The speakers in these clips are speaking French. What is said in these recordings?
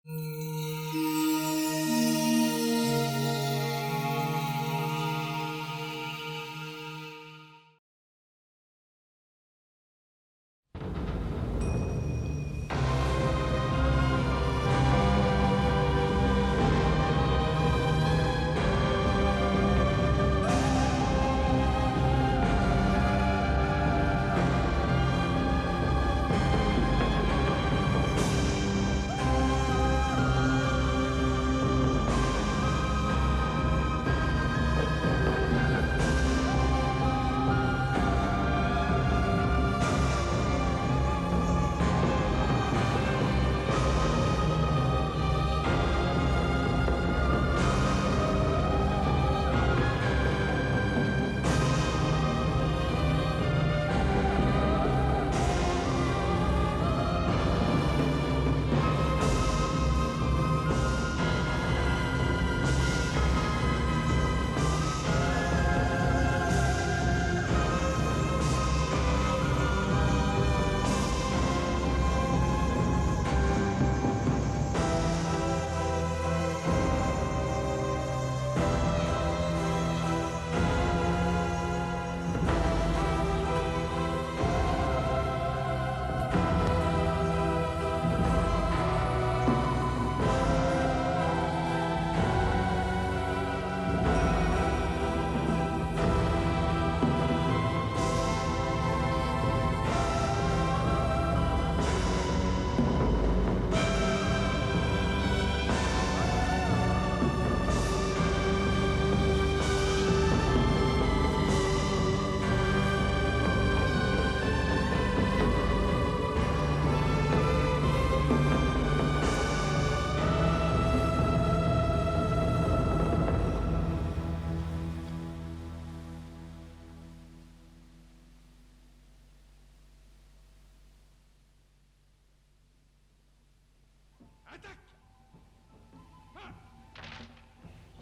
«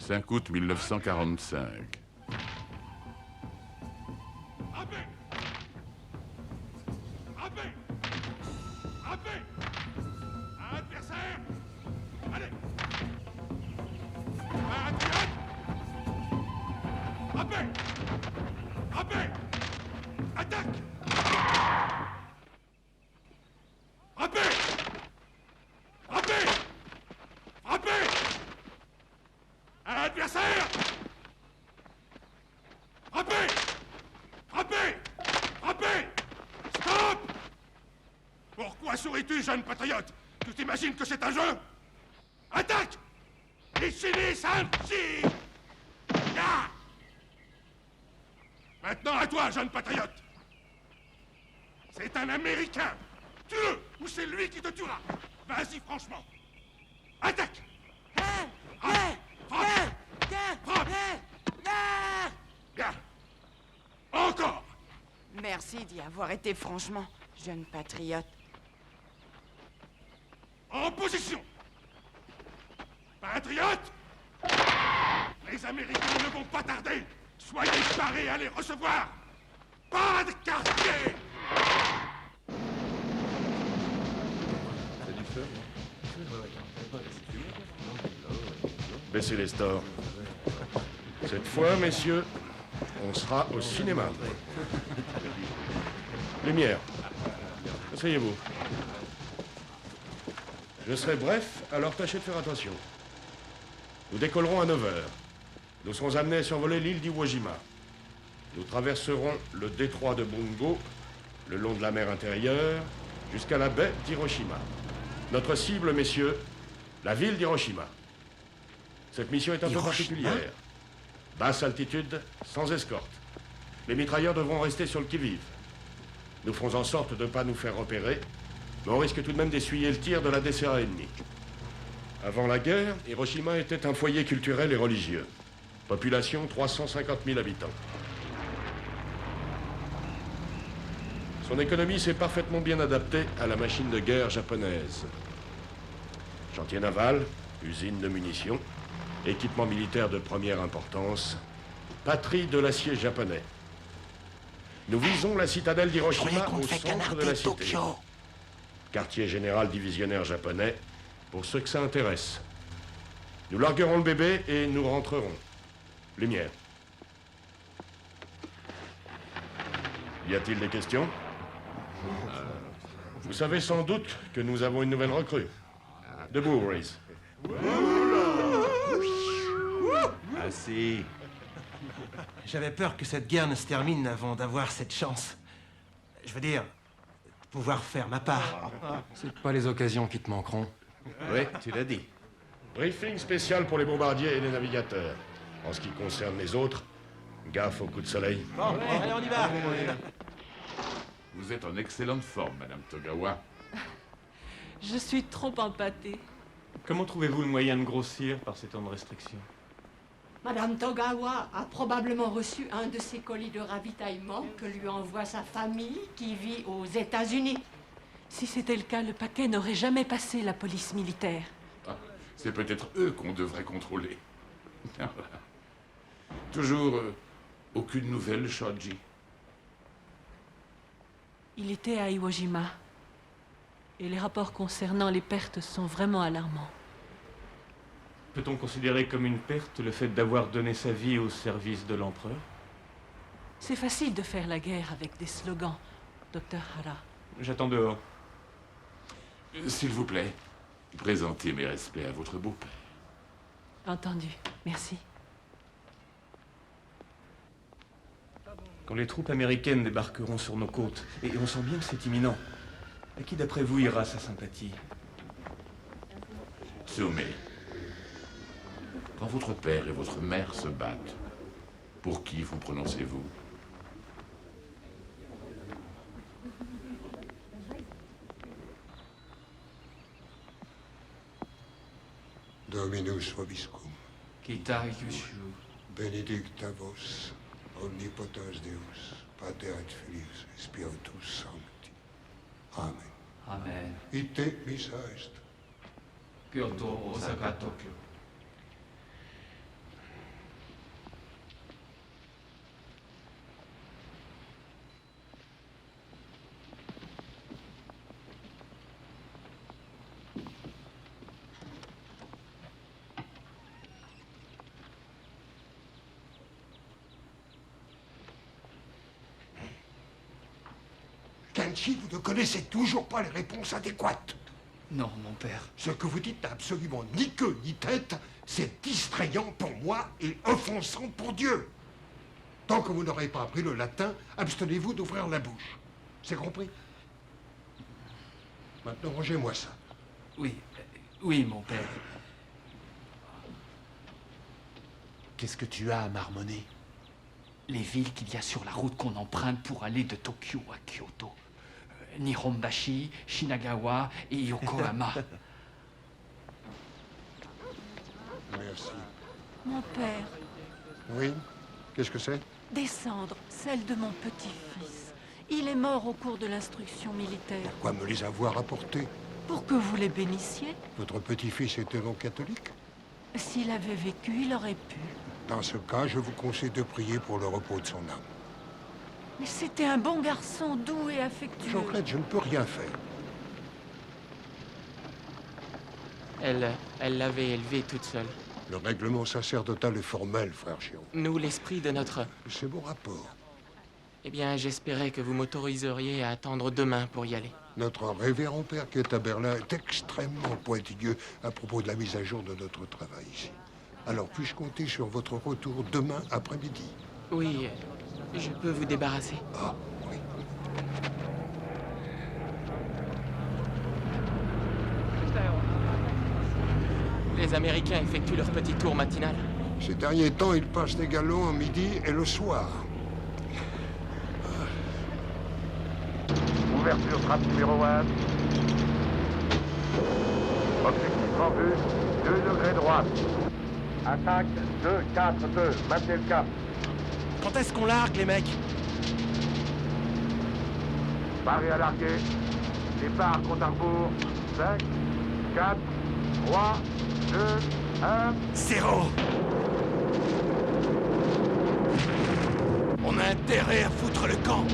5 août 1945. Adversaire! Allez! Patriote! Frappez! Attaque! Frappez! Adversaire! Frappez! Stop! Pourquoi souris-tu, jeune patriote? Tu t'imagines que c'est un jeu? Attaque! Ici, Sanchi! Ya! Maintenant à toi, jeune patriote! C'est un Américain! Tue-le, ou c'est lui qui te tuera! Vas-y, franchement! Attaque! Frappe! Bien! Encore! Merci d'y avoir été franchement, jeune patriote. En position! Patriote! Les Américains ne vont pas tarder! Soyez parés à les recevoir! Pas de quartier! Baissez les stores. Cette fois, messieurs, on sera au cinéma. Lumière. Asseyez-vous. Je serai bref, alors tâchez de faire attention. Nous décollerons à 9 h. Nous serons amenés à survoler l'île d'Iwo Jima. Nous traverserons le détroit de Bungo, le long de la mer intérieure, jusqu'à la baie d'Hiroshima. Notre cible, messieurs, la ville d'Hiroshima. Cette mission est un peu particulière. Basse altitude, sans escorte. Les mitrailleurs devront rester sur le qui-vive. Nous ferons en sorte de ne pas nous faire repérer, mais on risque tout de même d'essuyer le tir de la DCA ennemie. Avant la guerre, Hiroshima était un foyer culturel et religieux. Population 350 000 habitants. Son économie s'est parfaitement bien adaptée à la machine de guerre japonaise. Chantier naval, usine de munitions, équipement militaire de première importance, patrie de l'acier japonais. Nous visons la citadelle d'Hiroshima au centre de la cité. Quartier général divisionnaire japonais, pour ceux que ça intéresse. Nous larguerons le bébé et nous rentrerons. Lumière. Y a-t-il des questions? Vous savez sans doute que nous avons une nouvelle recrue. Debout, Reese. Assez. J'avais peur que cette guerre ne se termine avant d'avoir cette chance. Je veux dire, de pouvoir faire ma part. C'est pas les occasions qui te manqueront. Oui, tu l'as dit. Briefing spécial pour les bombardiers et les navigateurs. En ce qui concerne les autres, gaffe au coup de soleil. Bon, allez, on y va. Vous êtes en excellente forme, Madame Togawa. Je suis trop empâtée. Comment trouvez-vous le moyen de grossir par ces temps de restriction? Madame Togawa a probablement reçu un de ces colis de ravitaillement que lui envoie sa famille qui vit aux États-Unis. Si c'était le cas, le paquet n'aurait jamais passé la police militaire. Ah, c'est peut-être eux qu'on devrait contrôler. Toujours aucune nouvelle, Shoji. Il était à Iwo Jima. Et les rapports concernant les pertes sont vraiment alarmants. Peut-on considérer comme une perte le fait d'avoir donné sa vie au service de l'empereur? C'est facile de faire la guerre avec des slogans, Dr. Hara. J'attends dehors. S'il vous plaît, présentez mes respects à votre beau-père. Entendu. Merci. Quand les troupes américaines débarqueront sur nos côtes, et on sent bien que c'est imminent, à qui d'après vous ira sa sympathie? Tsume, quand votre père et votre mère se battent, pour qui vous prononcez-vous? Dominus vobiscum, benedicta vos, omnipotens Deus, Pater et Filius, et Spiritus Sancti. Amen. Amen. Ite missa est. Kyoto, Osaka, Tokyo. Kenshi, vous ne connaissez toujours pas les réponses adéquates. Non, mon père. Ce que vous dites n'a absolument ni queue ni tête. C'est distrayant pour moi et offensant pour Dieu. Tant que vous n'aurez pas appris le latin, abstenez-vous d'ouvrir la bouche. C'est compris? Maintenant, rangez-moi ça. Oui, oui, mon père. Qu'est-ce que tu as à marmonner? Les villes qu'il y a sur la route qu'on emprunte pour aller de Tokyo à Kyoto. Nihonbashi, Shinagawa et Yokohama. Merci. Mon père, Oui? Qu'est-ce que c'est? des cendres, celles de mon petit-fils. Il est mort au cours de l'instruction militaire. Pourquoi me les avoir apportés? Pour que vous les bénissiez. Votre petit-fils était donc catholique? S'il avait vécu, il aurait pu. Dans ce cas, je vous conseille de prier pour le repos de son âme. Mais c'était un bon garçon, doux et affectueux. Jean-Claude, je ne peux rien faire. Elle l'avait élevée toute seule. Le règlement sacerdotal est formel, frère Chiron. Nous, l'esprit de notre... C'est mon rapport. Eh bien, j'espérais que vous m'autoriseriez à attendre demain pour y aller. Notre révérend père qui est à Berlin est extrêmement pointilleux à propos de la mise à jour de notre travail ici. Alors, puis-je compter sur votre retour demain après-midi? Oui, je peux vous débarrasser. Ah, oui. Les Américains effectuent leur petit tour matinal. Ces derniers temps, ils passent des galons à midi et le soir. Ouverture trappe numéro 1. Objectif en vue, 2 degrés droite. Attaque 2-4-2, maintenez le cap. Quand est-ce qu'on largue, les mecs? Barré à larguer. Départ compte à rebours. 5, 4, 3, 2, 1. 0. On a intérêt à foutre le camp.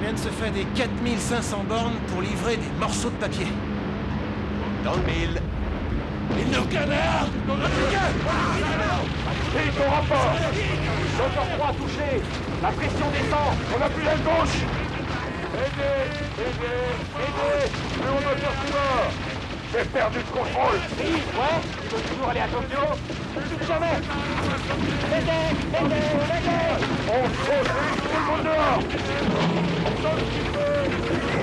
Combien se fait des 4500 bornes pour livrer des morceaux de papier? Dans le mille. Il nous canard! Nos républicains! Et ton rapport! Moteur 3 touché! La pression descend! On n'a plus l'aile gauche! Aidez! Mais on moteur suivant! J'ai perdu le contrôle! Oui, ouais? Tu veux toujours aller à Tokyo? Jamais! Aidez! On se pose, tout le monde dehors! On donne ce qu'il peut!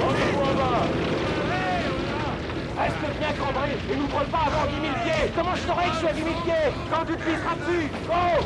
Rendez-vous en bas! Reste bien cambré et n'ouvre pas avant 10 000 pieds. Comment je saurais que je suis à 10 000 pieds quand tu te glisseras dessus? Oh!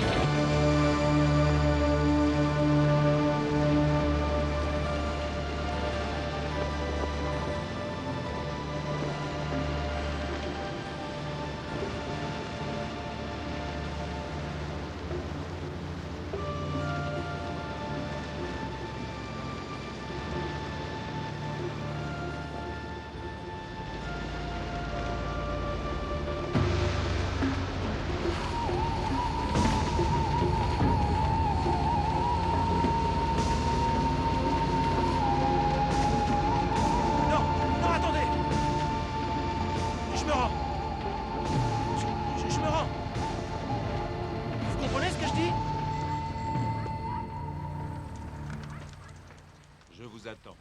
Attends.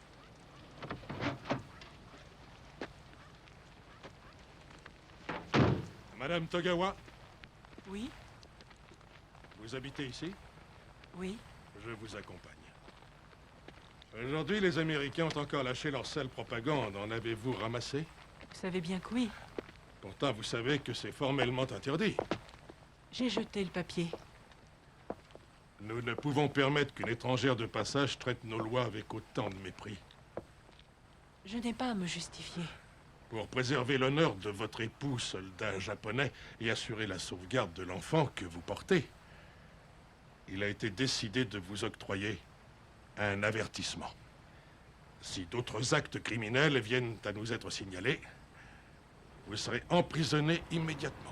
Madame Togawa, Oui, vous habitez ici? oui. Je vous accompagne. Aujourd'hui, les Américains ont encore lâché leur sale propagande. En avez-vous ramassé? Vous savez bien que oui. Pourtant, vous savez que c'est formellement interdit. J'ai jeté le papier. Nous ne pouvons permettre qu'une étrangère de passage traite nos lois avec autant de mépris. Je n'ai pas à me justifier. Pour préserver l'honneur de votre époux, soldat japonais, et assurer la sauvegarde de l'enfant que vous portez, il a été décidé de vous octroyer un avertissement. Si d'autres actes criminels viennent à nous être signalés, vous serez emprisonné immédiatement.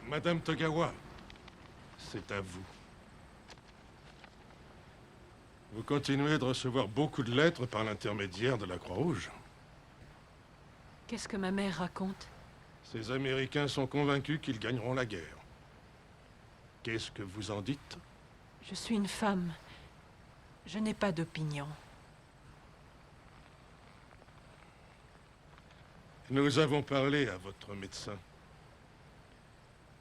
Madame Togawa, c'est à vous. Vous continuez de recevoir beaucoup de lettres par l'intermédiaire de la Croix-Rouge. Qu'est-ce que ma mère raconte? Ces Américains sont convaincus qu'ils gagneront la guerre. Qu'est-ce que vous en dites? Je suis une femme. Je n'ai pas d'opinion. Nous avons parlé à votre médecin.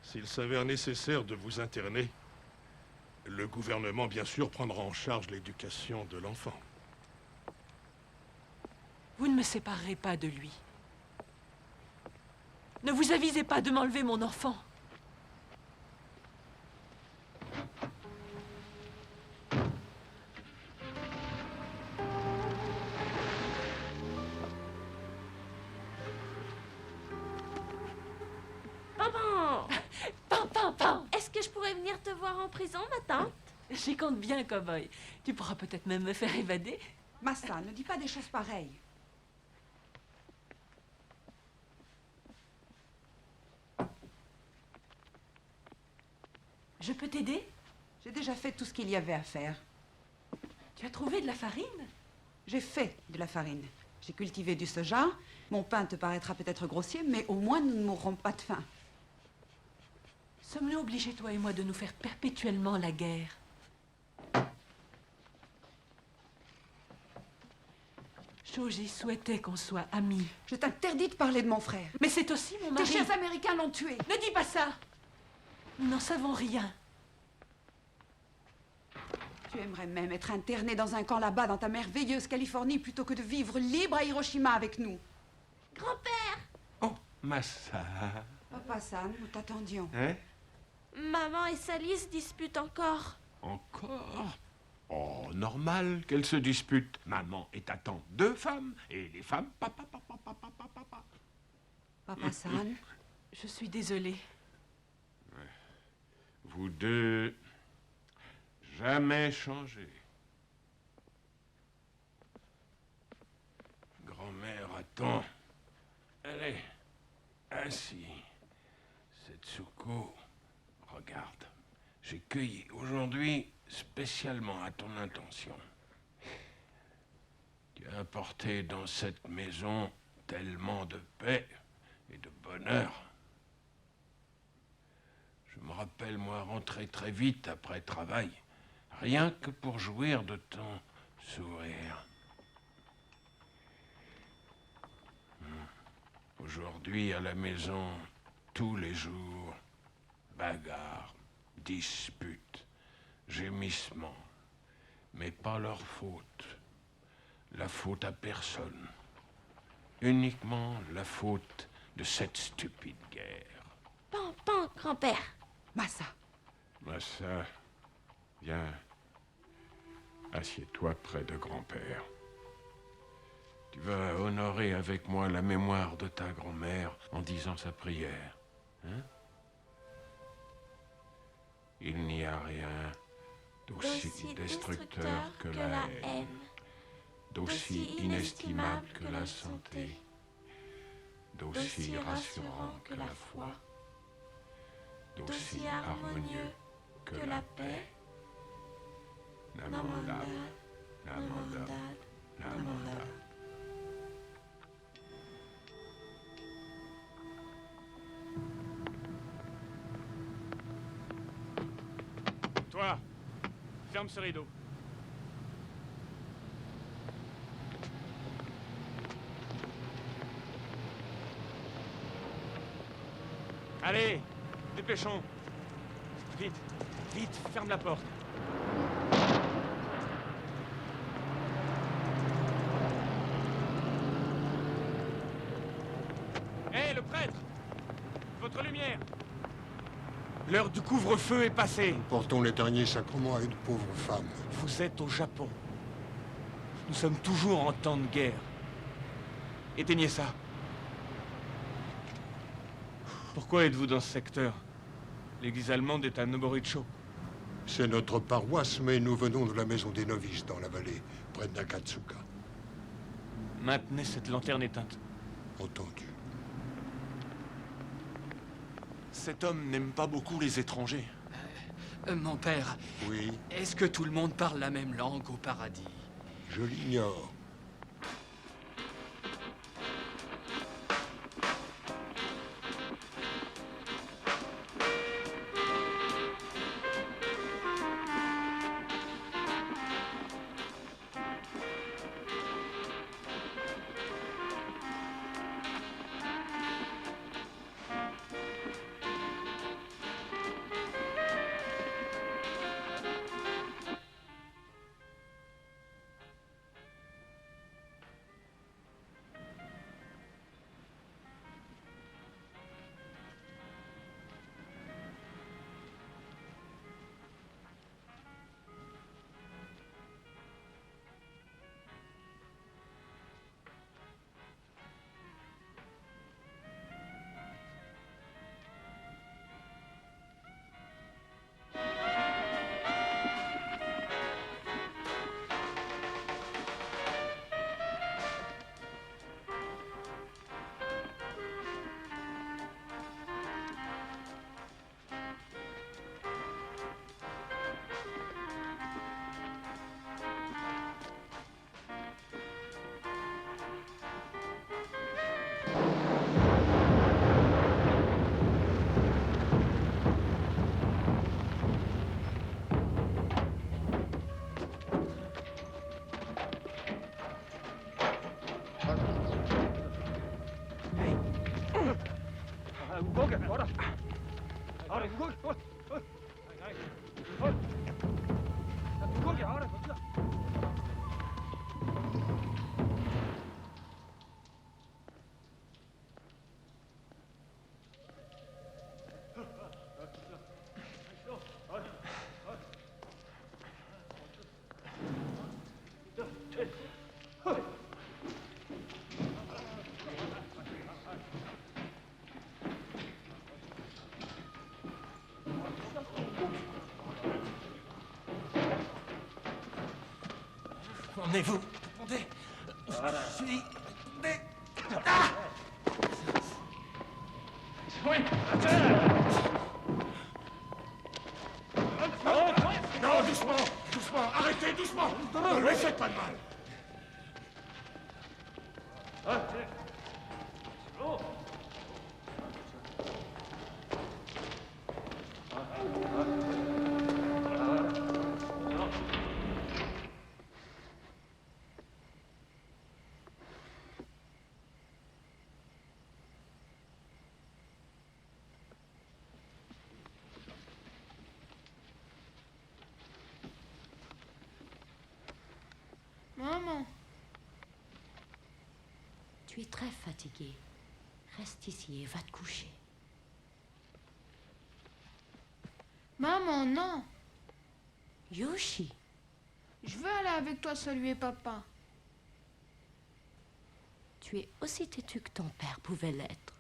S'il s'avère nécessaire de vous interner, le gouvernement, bien sûr, prendra en charge l'éducation de l'enfant. Vous ne me séparerez pas de lui. Ne vous avisez pas de m'enlever mon enfant. Est-ce que je pourrais venir te voir en prison, ma tante? J'y compte bien, cow-boy. Tu pourras peut-être même me faire évader. Massa, ne dis pas des choses pareilles. Je peux t'aider? J'ai déjà fait tout ce qu'il y avait à faire. Tu as trouvé de la farine? J'ai fait de la farine. J'ai cultivé du soja. Mon pain te paraîtra peut-être grossier, mais au moins nous ne mourrons pas de faim. Sommes-nous obligés, toi et moi, de nous faire perpétuellement la guerre? Shoji souhaitait qu'on soit amis. Je t'interdis de parler de mon frère. Mais c'est aussi mon mari. Tes chers Américains l'ont tué. Ne dis pas ça! Nous n'en savons rien. Tu aimerais même être interné dans un camp là-bas, dans ta merveilleuse Californie, plutôt que de vivre libre à Hiroshima avec nous. Grand-père! Oh, Massa. Papa San, nous t'attendions. Hein? Maman et Sally se disputent encore. Encore? Oh, normal qu'elles se disputent. Maman est à temps deux femmes, et les femmes, papa. Papa San? Je suis désolée. Vous deux, jamais changé. Grand-mère attend. Allez, ainsi. Setsuko, regarde. J'ai cueilli aujourd'hui spécialement à ton intention. Tu as apporté dans cette maison tellement de paix et de bonheur. Je me rappelle, moi, rentrer très vite après travail, rien que pour jouir de ton sourire. Aujourd'hui, à la maison, tous les jours, bagarres, disputes, gémissements, mais pas leur faute. La faute à personne. Uniquement la faute de cette stupide guerre. Pan, pan, grand-père. Massa. Massa, viens. Assieds-toi près de grand-père. Tu vas honorer avec moi la mémoire de ta grand-mère en disant sa prière. Hein? Il n'y a rien d'aussi destructeur que la haine, d'aussi inestimable que la santé, d'aussi rassurant que la foi, d'aussi harmonieux que la paix. Namandal, Namandal, Namandal. Toi, ferme ce rideau. Allez, dépêchons. Vite, vite, ferme la porte. Hé, le prêtre! Votre lumière! L'heure du couvre-feu est passée. Portons les derniers sacrements à une pauvre femme. Vous êtes au Japon. Nous sommes toujours en temps de guerre. Éteignez ça. Pourquoi êtes-vous dans ce secteur? L'église allemande est à Noboricho. C'est notre paroisse, mais nous venons de la maison des novices dans la vallée, près de Nakatsuka. Maintenez cette lanterne éteinte. Entendu. Cet homme n'aime pas beaucoup les étrangers. Mon père. Oui. Est-ce que tout le monde parle la même langue au paradis? Je l'ignore. Emmenez-vous. Montez. Je dis... Oui, Non, doucement, doucement, arrêtez, doucement. Ne lui faites pas de mal. Maman. Tu es très fatigué. Reste ici et va te coucher. Maman, non. Yoshi. Je veux aller avec toi saluer papa. Tu es aussi têtu que ton père pouvait l'être.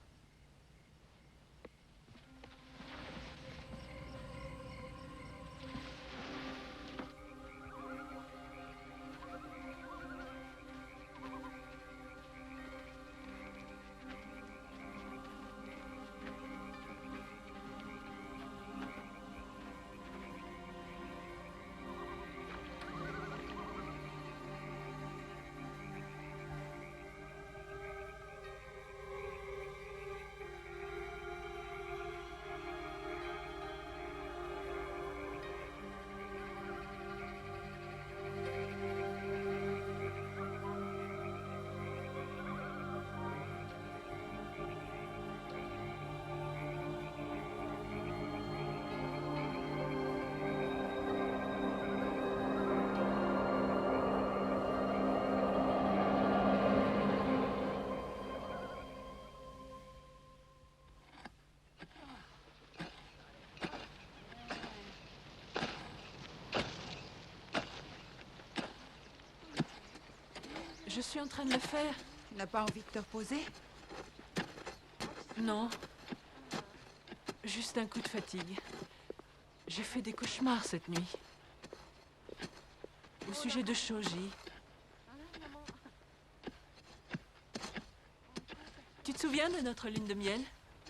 Je suis en train de le faire. Tu n'as pas envie de te reposer? Non. Juste un coup de fatigue. J'ai fait des cauchemars cette nuit. Au sujet de Shoji. Tu te souviens de notre lune de miel?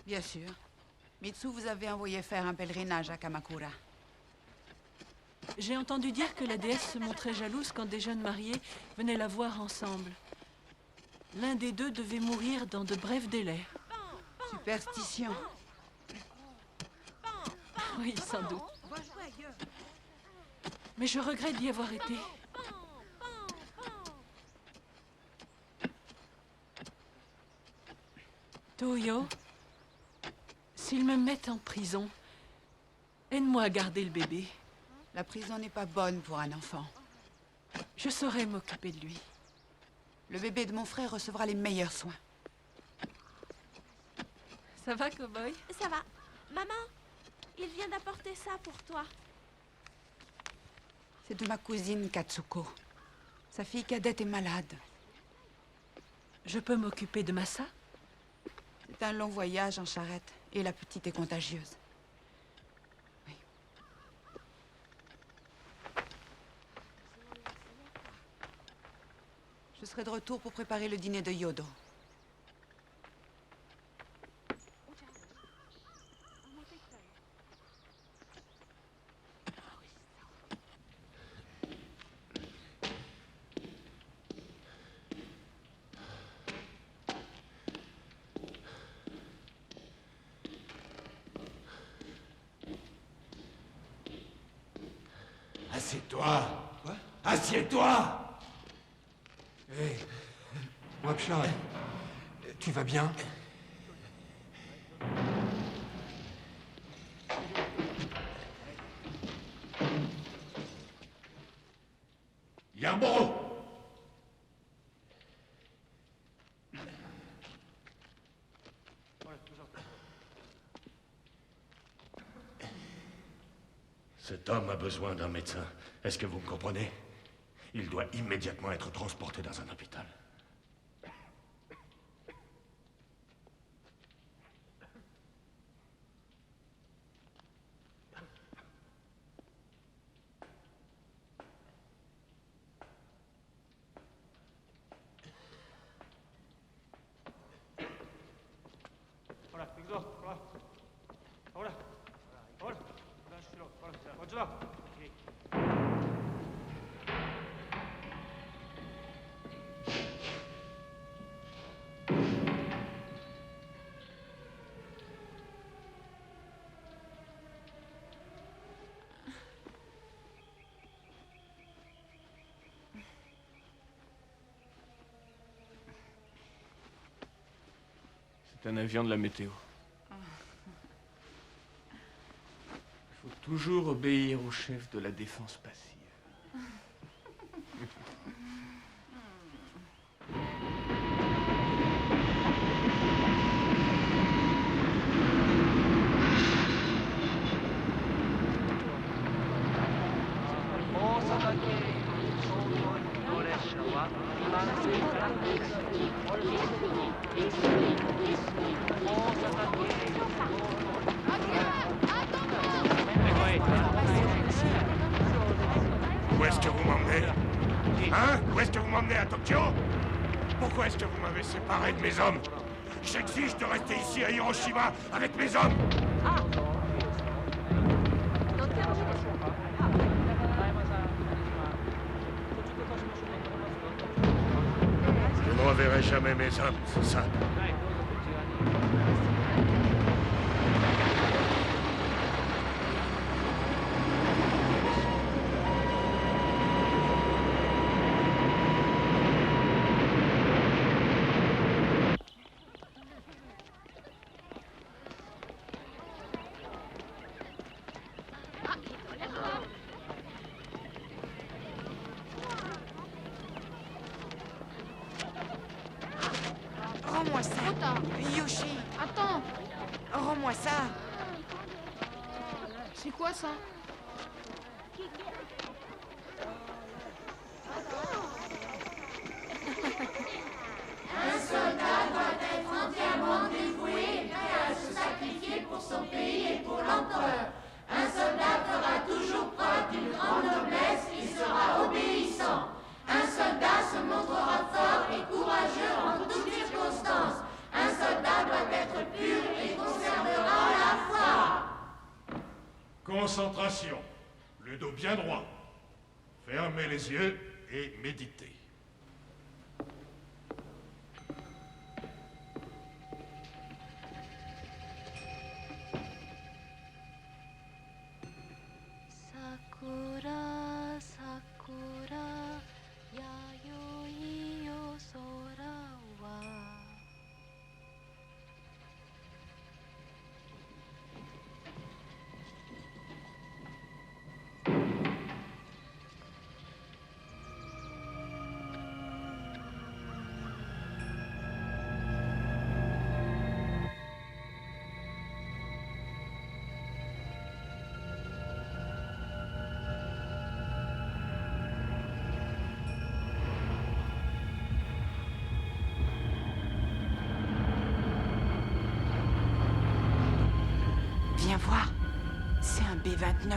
Bien sûr. Mitsu vous avait envoyé faire un pèlerinage à Kamakura. J'ai entendu dire que la déesse se montrait jalouse quand des jeunes mariés venaient la voir ensemble. L'un des deux devait mourir dans de brefs délais. Superstition. Oui, sans doute. Mais je regrette d'y avoir été. Toyo, s'ils me mettent en prison, aide-moi à garder le bébé. La prison n'est pas bonne pour un enfant. Je saurai m'occuper de lui. Le bébé de mon frère recevra les meilleurs soins. Ça va, Cowboy? Ça va. Maman, il vient d'apporter ça pour toi. C'est de ma cousine Katsuko. Sa fille cadette est malade. Je peux m'occuper de Masa? C'est un long voyage en charrette et la petite est contagieuse. Je serai de retour pour préparer le dîner de Yodo. Assieds-toi. Quoi? Assieds-toi. Hé, Wapcha, tu vas bien? Yarborough! Cet homme a besoin d'un médecin. Est-ce que vous me comprenez? Il doit immédiatement être transporté dans un hôpital. Ahora, Víctor, ahora. Ahora. là. C'est un avion de la météo. Il faut toujours obéir au chef de la défense passive. Où est-ce que vous m'emmenez? Hein? Où est-ce que vous m'emmenez, à Tokyo? Pourquoi est-ce que vous m'avez séparé de mes hommes? J'exige de rester ici à Hiroshima avec mes hommes! Je ne reverrai jamais mes hommes, c'est ça. Rends-moi ça. Yoshi. Attends. Rends-moi ça. C'est quoi ça? Un soldat doit être entièrement dévoué, prêt à se sacrifier pour son pays et pour l'empereur. Un soldat fera toujours preuve d'une grande noblesse et sera obéissant. Un soldat se montrera fort et courageux en toutes circonstances. Un soldat doit être pur et conservera la foi. Concentration. Le dos bien droit. Fermez les yeux et méditez. Sakura, sakura, yayoi yo sora wa. Viens voir. C'est un B-29.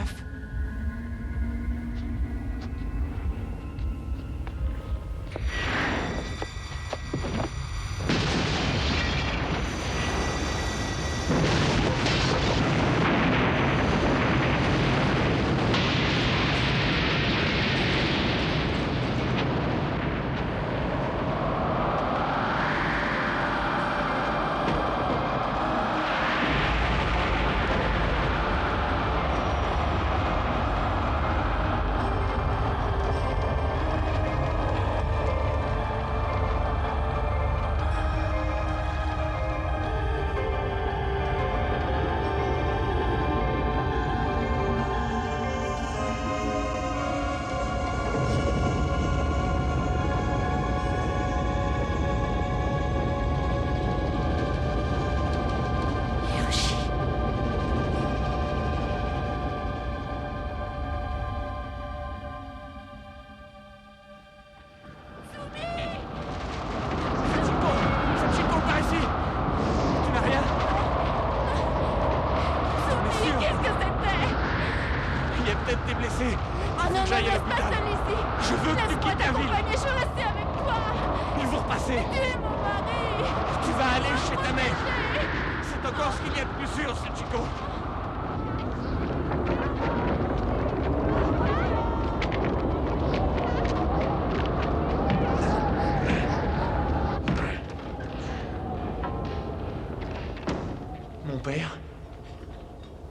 Mon père?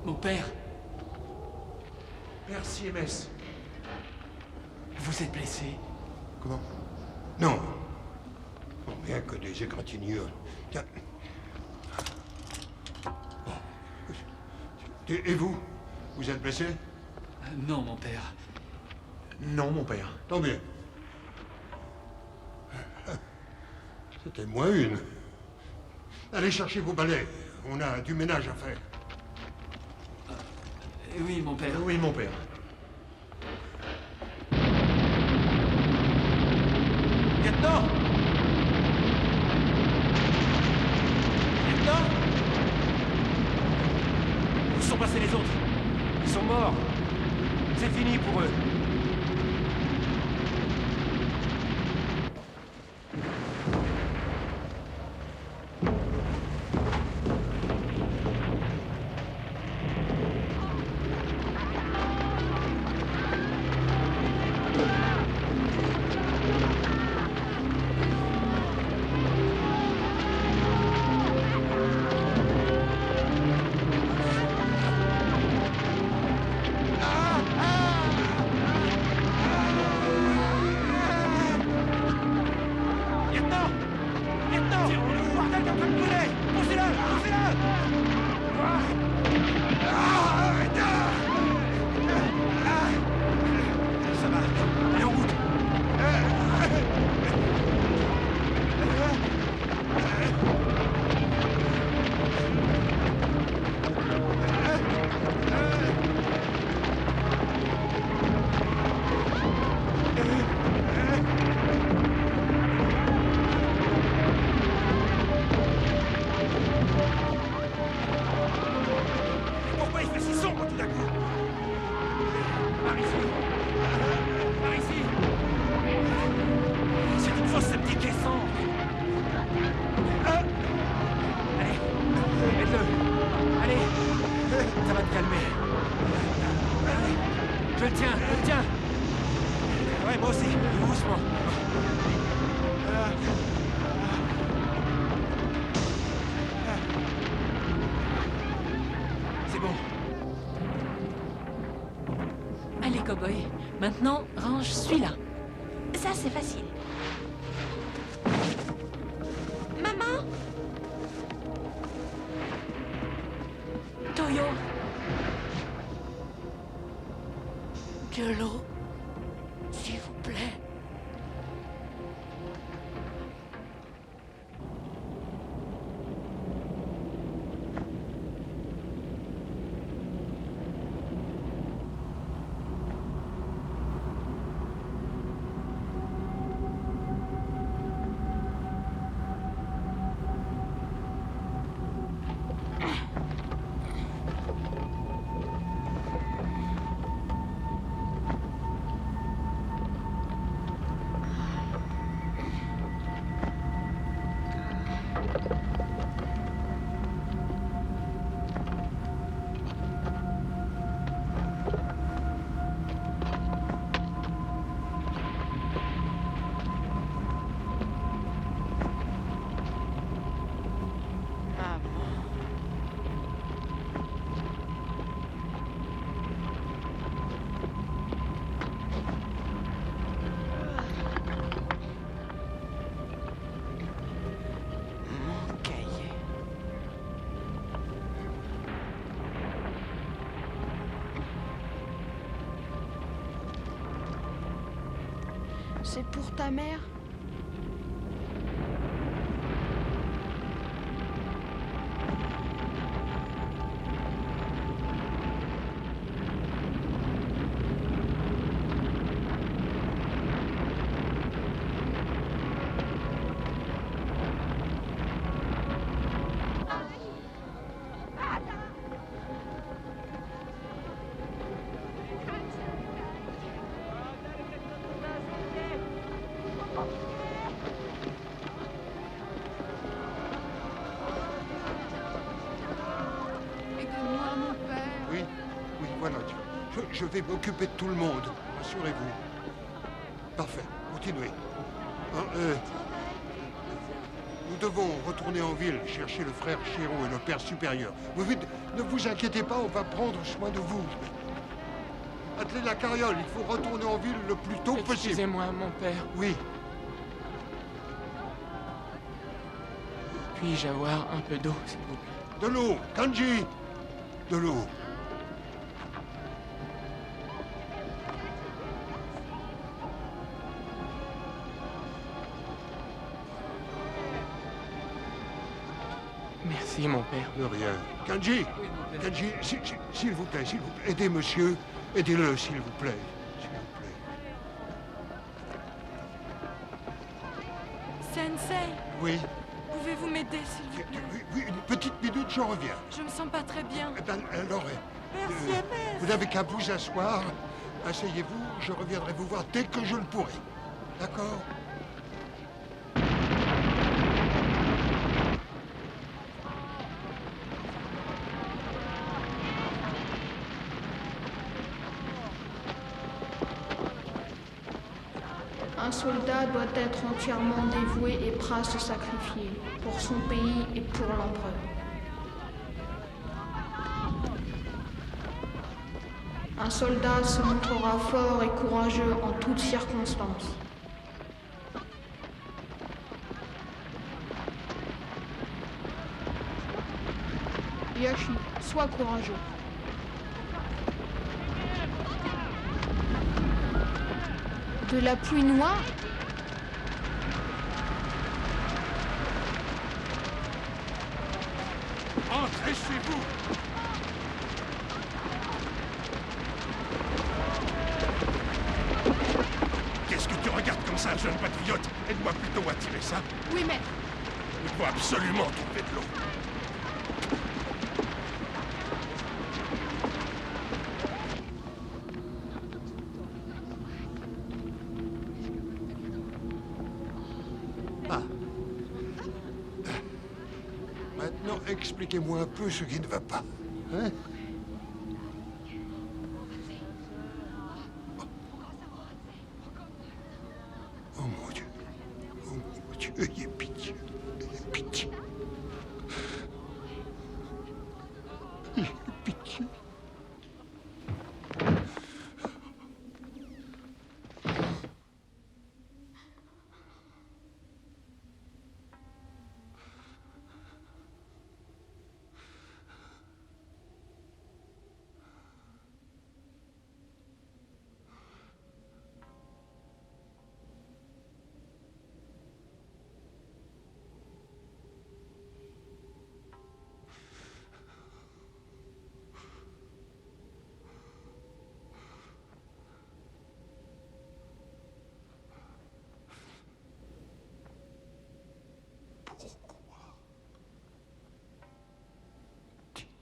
Mon père? Père CMS. Vous êtes blessé? Comment? Non. Oh, rien que des égratignures. Tiens. Bon. Et vous? Vous êtes blessé? Non, mon père. Non, mon père. Tant bien. C'était moins une. Allez chercher vos balais. On a du ménage à faire. Oui, mon père. Oui, mon père. Lieutenant! Lieutenant! Où sont passés les autres? Ils sont morts. C'est fini pour eux. Allez, cow-boy. Maintenant, range celui-là. Ça, c'est facile. Maman? Toyo. De l'eau, s'il vous plaît. C'est pour ta mère? Je vais m'occuper de tout le monde, rassurez-vous. Parfait, continuez. devons retourner en ville, chercher le frère Chéron et le père supérieur. Ne vous inquiétez pas, on va prendre soin de vous. Attelez la carriole, il faut retourner en ville le plus tôt possible. Excusez-moi, mon père. Oui. Puis-je avoir un peu d'eau, s'il vous plaît? De l'eau, Kanji. De l'eau. Merci, mon père. De rien. Kanji, Kanji, s'il vous plaît, aidez monsieur. Aidez-le, s'il vous plaît. Sensei. Oui. Pouvez-vous m'aider, s'il vous plaît? Oui, une petite minute, je reviens. Je me sens pas très bien. Eh ben, alors, Merci, vous n'avez qu'à vous asseoir. Asseyez-vous, je reviendrai vous voir dès que je le pourrai. D'accord? Un soldat doit être entièrement dévoué et prêt à se sacrifier pour son pays et pour l'empereur. Un soldat se montrera fort et courageux en toutes circonstances. Yashi, sois courageux. De la pluie noire? Entrez chez vous! Qu'est-ce que tu regardes comme ça, jeune patriote? Aide-moi plutôt à tirer ça. Oui, maître. Il faut absolument trouver de l'eau. Maintenant, expliquez-moi un peu ce qui ne va pas. Hein? Oh mon Dieu. Oh mon Dieu, ayez pitié. Ayez pitié. Ayez pitié.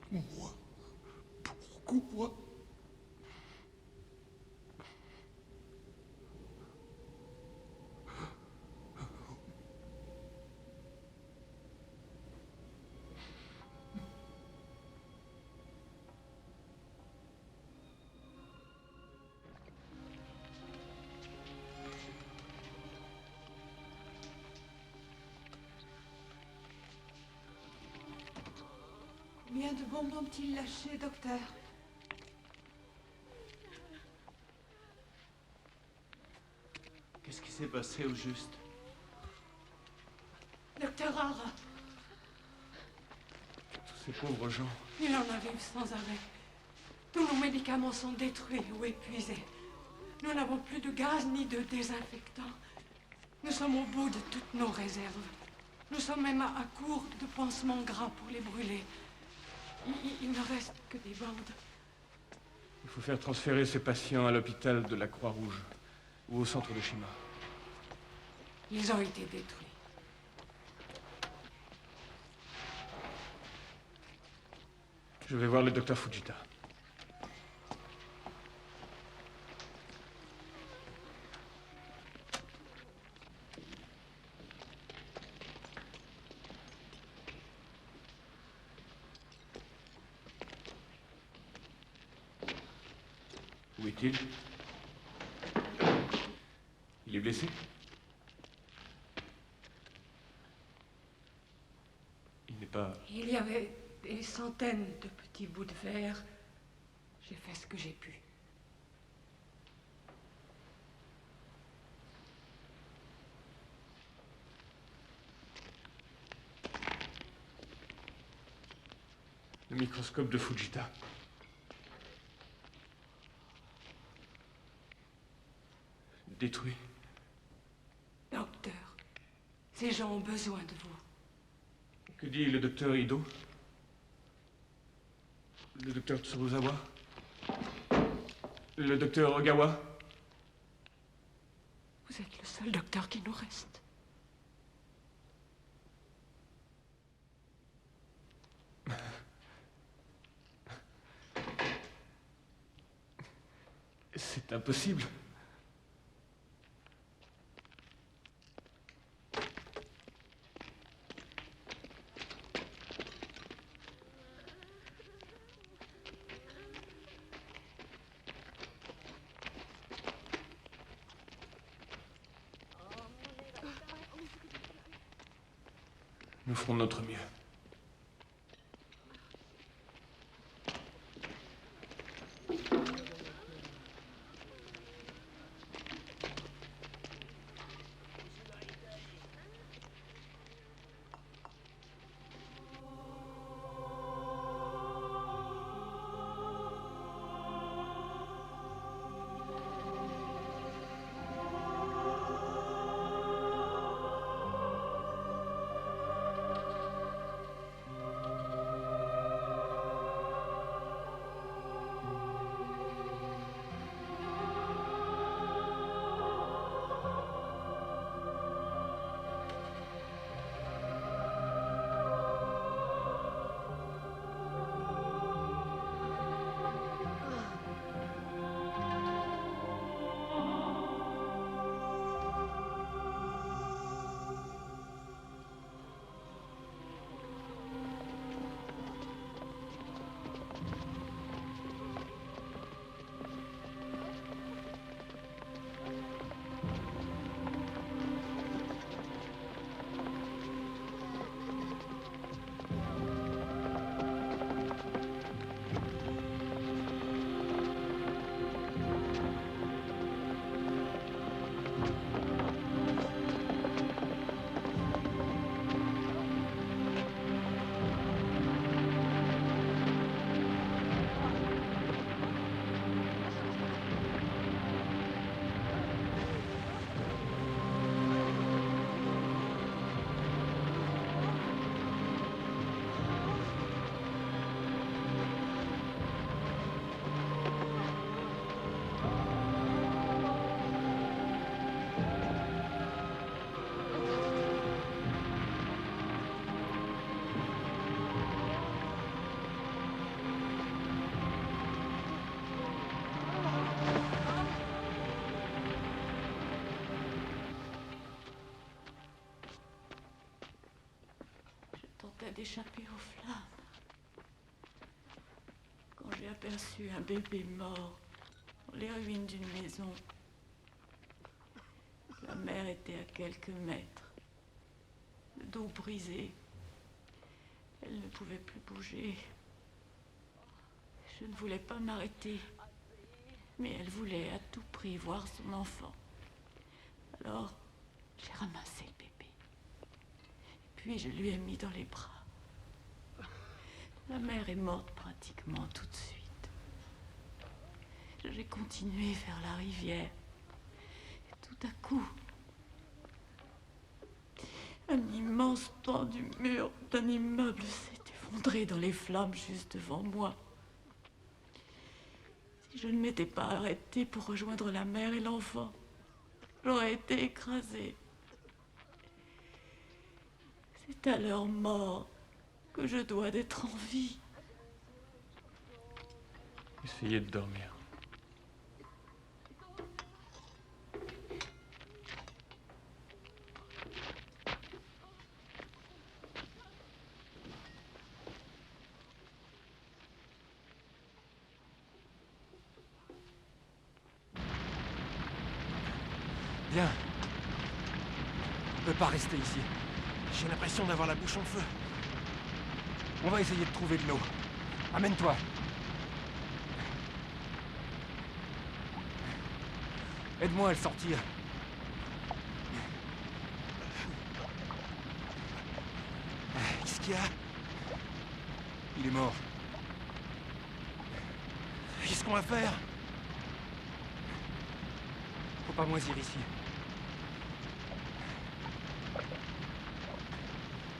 Moi, pourquoi? Combien de bombes ont-ils lâché, docteur? Qu'est-ce qui s'est passé au juste? Docteur Hara, Tous ces pauvres gens. il en arrive sans arrêt. Tous nos médicaments sont détruits ou épuisés. Nous n'avons plus de gaz ni de désinfectant. Nous sommes au bout de toutes nos réserves. Nous sommes même à court de pansements gras pour les brûler. Il ne reste que des bandes. Il faut faire transférer ces patients à l'hôpital de la Croix-Rouge ou au centre de Shima. Ils ont été détruits. Je vais voir le docteur Fujita. Où est-il? Il est blessé? pas... Il y avait des centaines de petits bouts de verre. J'ai fait ce que j'ai pu. Le microscope de Fujita. Détruit. Docteur, ces gens ont besoin de vous. Que dit le docteur Ido? Le docteur Tsuruzawa? Le docteur Ogawa? Vous êtes le seul docteur qui nous reste. C'est impossible. Nous ferons de notre mieux. D'échapper aux flammes. Quand j'ai aperçu un bébé mort dans les ruines d'une maison, la mère était à quelques mètres, le dos brisé. Elle ne pouvait plus bouger. Je ne voulais pas m'arrêter, mais elle voulait à tout prix voir son enfant. Alors, j'ai ramassé le bébé. Et puis je lui ai mis dans les bras. La mère est morte pratiquement tout de suite. J'ai continué vers la rivière. Et tout à coup, un immense pan du mur d'un immeuble s'est effondré dans les flammes juste devant moi. Si je ne m'étais pas arrêtée pour rejoindre la mère et l'enfant, j'aurais été écrasée. C'est à leur mort que je dois d'être en vie. Essayez de dormir. Bien. On ne peut pas rester ici. J'ai l'impression d'avoir la bouche en feu. On va essayer de trouver de l'eau. Amène-toi. Aide-moi à le sortir. Qu'est-ce qu'il y a? Il est mort. Qu'est-ce qu'on va faire? Faut pas moisir ici.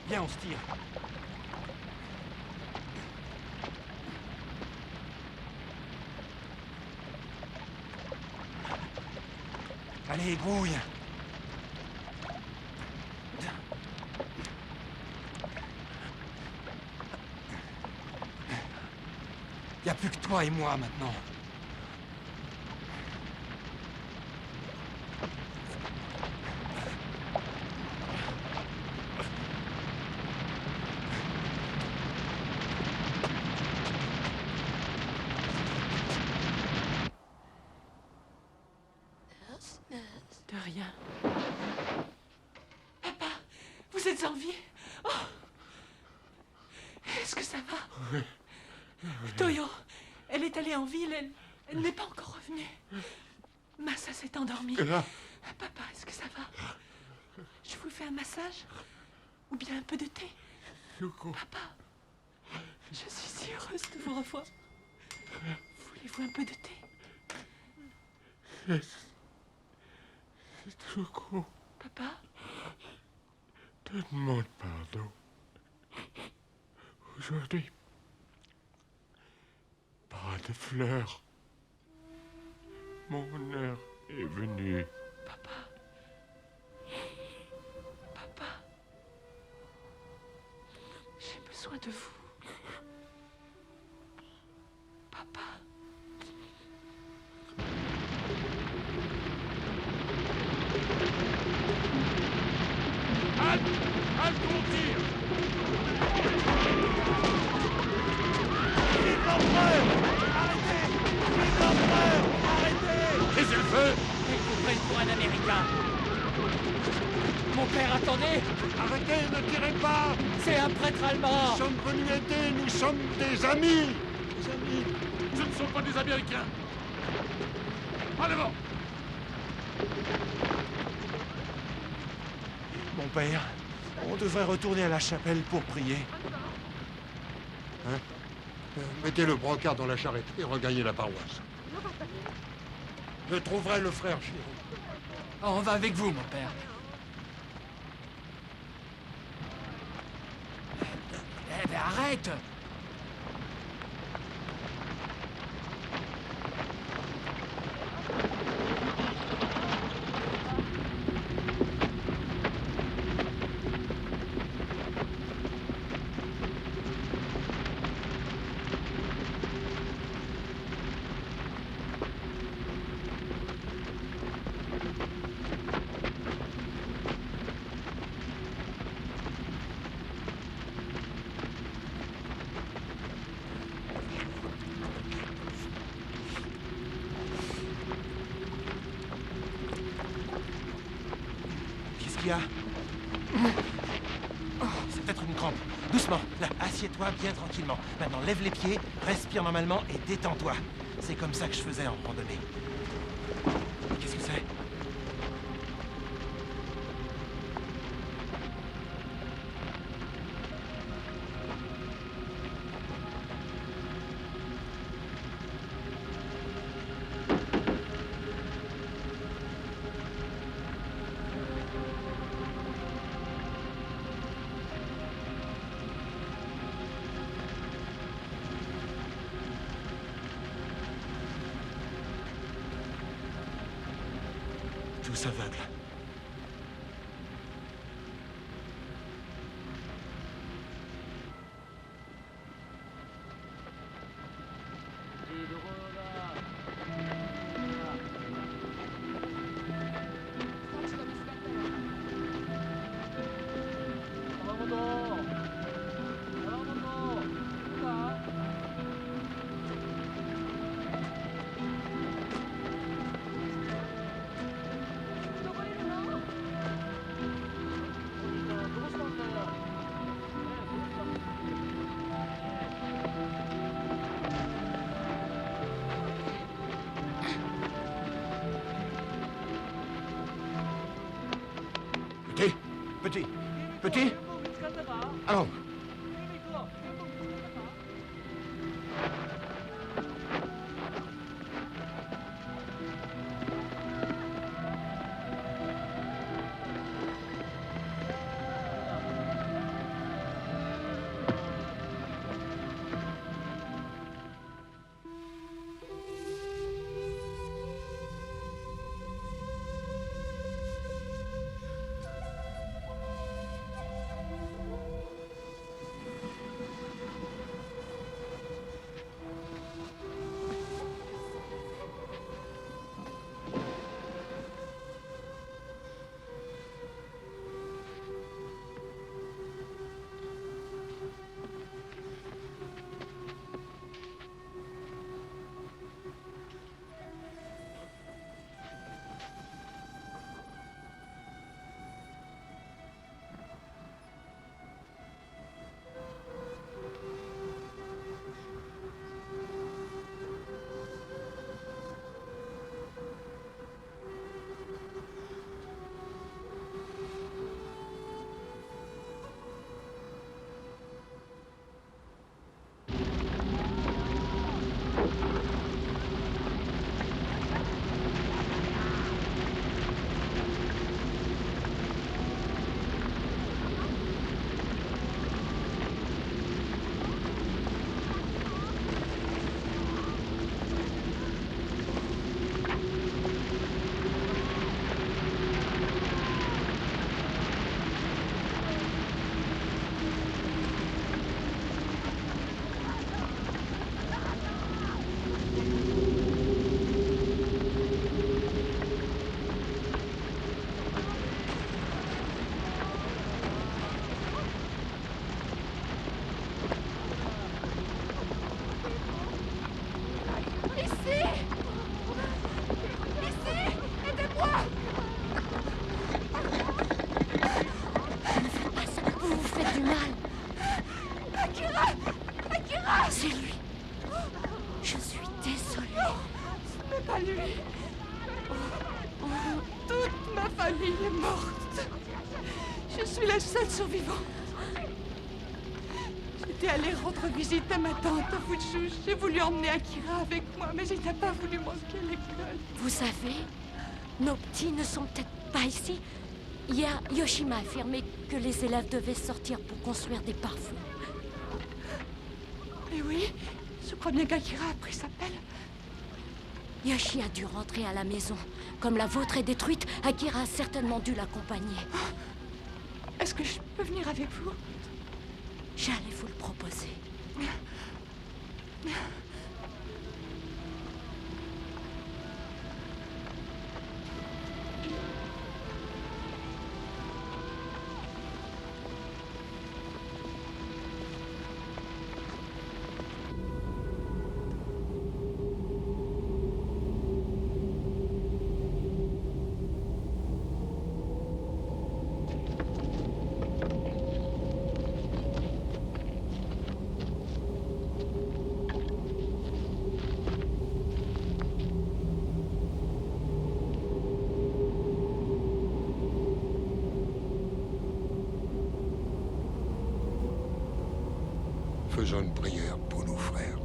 Viens, on se tire. Allez, grouille. Y a plus que toi et moi maintenant. De rien. Papa, vous êtes en vie? Oh. Est-ce que ça va? Oui. Toyo, elle est allée en ville, elle n'est pas encore revenue. Massa s'est endormie. Papa, est-ce que ça va? Je vous fais un massage? Ou bien un peu de thé? Papa, je suis si heureuse de vous revoir. Voulez-vous un peu de thé? C'est Yoko. Papa? Te demande pardon. Aujourd'hui, pas de fleurs. Mon heure est venue. Papa? Papa? J'ai besoin de vous. Papa? Halte! Halte ton tir! Vive l'empereur! Arrêtez! Vive l'empereur! Arrêtez! Laissez le feu! Ils vous prennent pour un Américain. Mon père, attendez! Arrêtez, ne tirez pas! C'est un prêtre allemand! Nous sommes venus aider, nous sommes des amis! Des amis! Ce ne sont pas des Américains! En avant! Mon père, on devrait retourner à la chapelle pour prier. Hein? Mettez le brocard dans la charrette et regagnez la paroisse. Je trouverai le frère Chiro. Oh, on va avec vous, mon père. Eh ben, arrête! Qu'est-ce qu'il y a? Oh, c'est peut-être une crampe. Doucement. Là, assieds-toi bien tranquillement. Maintenant, lève les pieds, respire normalement et détends-toi. C'est comme ça que je faisais en randonnée. Qu'est-ce que c'est? Tous aveugles. Petit. Petit. Allons. Toute ma famille est morte. Je suis la seule survivante. J'étais allée rendre visite à ma tante à Fujou. J'ai voulu emmener Akira avec moi, mais il n'a pas voulu manquer l'école. Vous savez, nos petits ne sont peut-être pas ici. Hier, Yoshi m'a affirmé que les élèves devaient sortir pour construire des parfums. Mais oui, je crois bien qu'Akira a pris sa pelle. Yoshi a dû rentrer à la maison. Comme la vôtre est détruite, Akira a certainement dû l'accompagner. Est-ce que je peux venir avec vous? J'allais vous le proposer. Faisons une prière pour nos frères.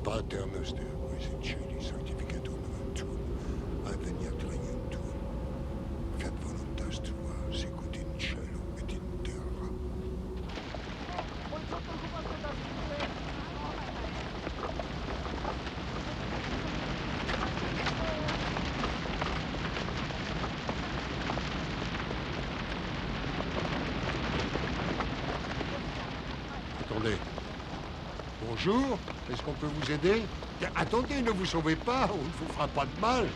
Pater noster, qui es in cieli, sanctificatur nomen tuum, adveniat regnum tuum. Fiat voluntas tua, sicut in cielo et in terra. Attendez. Bonjour, est-ce qu'on peut vous aider? Attendez, ne vous sauvez pas, on ne vous fera pas de mal.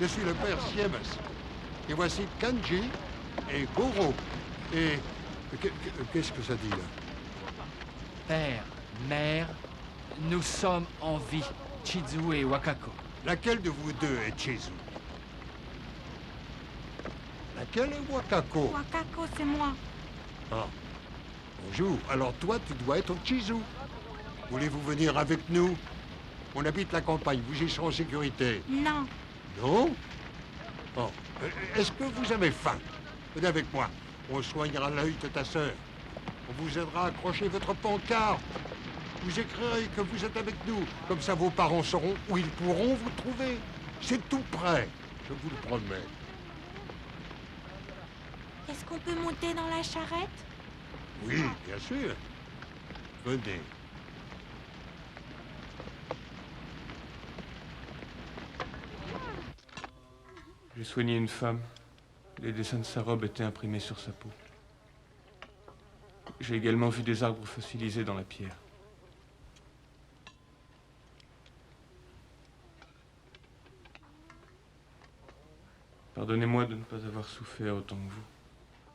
Je suis le père Siemes. Et voici Kanji et Goro. Et... qu'est-ce que ça dit, là? Père, mère, nous sommes en vie, Chizu et Wakako. Laquelle de vous deux est Chizu? Laquelle est Wakako? Wakako, c'est moi. Ah. Bonjour, alors toi, tu dois être Chizu. Voulez-vous venir avec nous? On habite la campagne, vous y serez en sécurité. Non. Non? Bon. Est-ce que vous avez faim? Venez avec moi. On soignera l'œil de ta sœur. On vous aidera à accrocher votre pancarte. Vous écrirez que vous êtes avec nous. Comme ça, vos parents sauront où ils pourront vous trouver. C'est tout près, je vous le promets. Est-ce qu'on peut monter dans la charrette? Oui, bien sûr. Venez. J'ai soigné une femme. Les dessins de sa robe étaient imprimés sur sa peau. J'ai également vu des arbres fossilisés dans la pierre. Pardonnez-moi de ne pas avoir souffert autant que vous.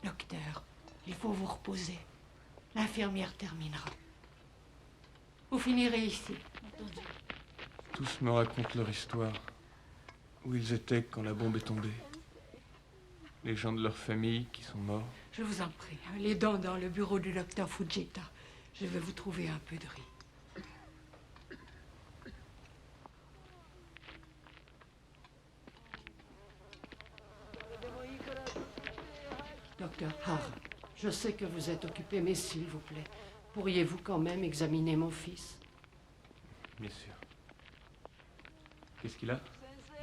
Docteur, il faut vous reposer. L'infirmière terminera. Vous finirez ici. Entendu. Tous me racontent leur histoire. Où ils étaient quand la bombe est tombée. Les gens de leur famille qui sont morts. Je vous en prie, les dents dans le bureau du docteur Fujita. Je vais vous trouver un peu de riz. Docteur Hara, je sais que vous êtes occupé, mais s'il vous plaît, pourriez-vous quand même examiner mon fils? Bien sûr. Qu'est-ce qu'il a?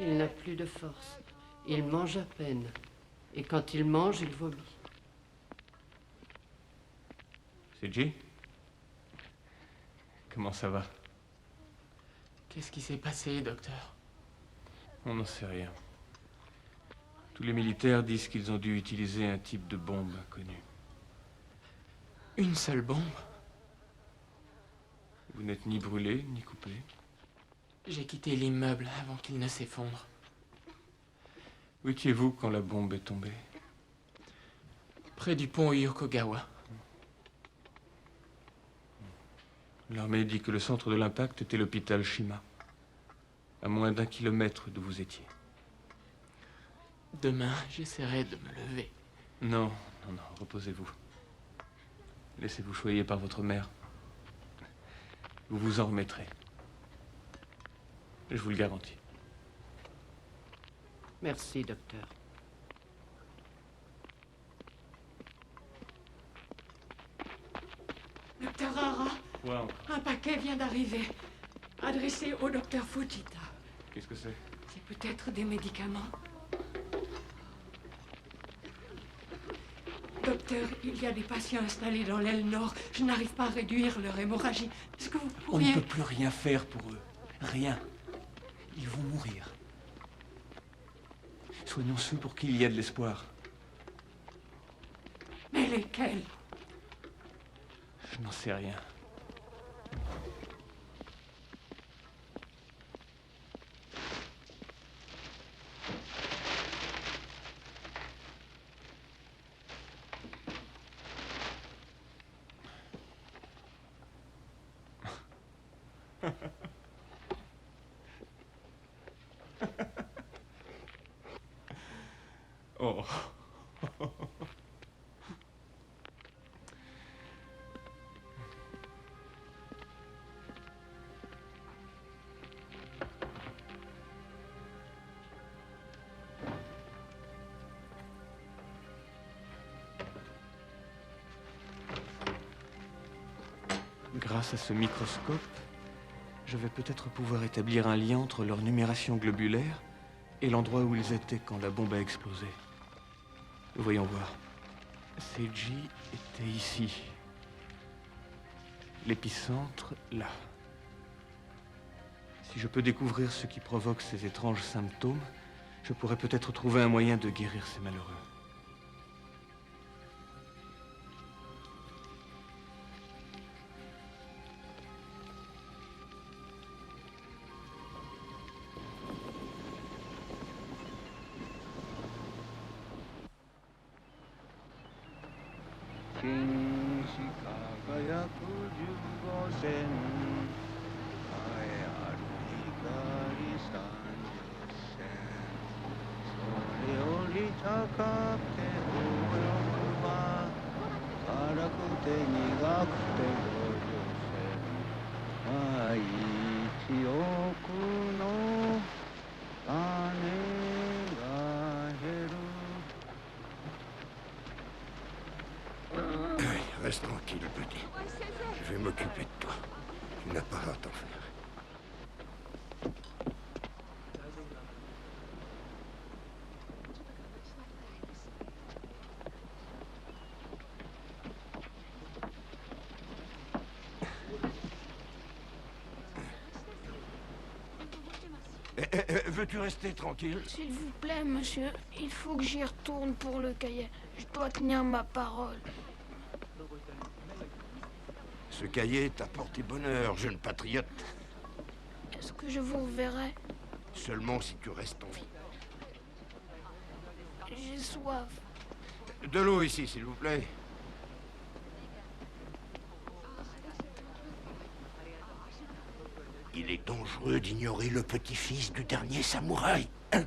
Il n'a plus de force. Il mange à peine. Et quand il mange, il vomit. C'est J? Comment ça va? Qu'est-ce qui s'est passé, docteur? On n'en sait rien. Tous les militaires disent qu'ils ont dû utiliser un type de bombe inconnu. Une seule bombe? Vous n'êtes ni brûlé, ni coupé. J'ai quitté l'immeuble avant qu'il ne s'effondre. Où étiez-vous quand la bombe est tombée? Près du pont Yokogawa. L'armée dit que le centre de l'impact était l'hôpital Shima, à moins d'1 kilomètre d'où vous étiez. Demain, j'essaierai de me lever. Non, reposez-vous. Laissez-vous choyer par votre mère. Vous vous en remettrez. Je vous le garantis. Merci, docteur. Docteur Hara, Quoi encore? un paquet vient d'arriver, adressé au docteur Fujita. Qu'est-ce que c'est? C'est peut-être des médicaments. Docteur, il y a des patients installés dans l'aile nord. Je n'arrive pas à réduire leur hémorragie. Est-ce que vous pourriez... On ne peut plus rien faire pour eux. Rien. Ils vont mourir. Soignons ceux pour qui il y a de l'espoir. Mais lesquels? Je n'en sais rien. Oh. Grâce à ce microscope, je vais peut-être pouvoir établir un lien entre leur numération globulaire et l'endroit où ils étaient quand la bombe a explosé. Voyons voir. Seiji était ici. L'épicentre, là. Si je peux découvrir ce qui provoque ces étranges symptômes, je pourrais peut-être trouver un moyen de guérir ces malheureux. Reste tranquille, petit. Je vais m'occuper de toi. Tu n'as pas à t'en faire. Veux-tu rester tranquille? S'il vous plaît, monsieur, il faut que j'y retourne pour le cahier. Je dois tenir ma parole. Ce cahier t'a porté bonheur, jeune patriote. Est-ce que je vous reverrai? Seulement si tu restes en vie. J'ai soif. De l'eau ici, s'il vous plaît. Il est dangereux d'ignorer le petit-fils du dernier samouraï. Hein?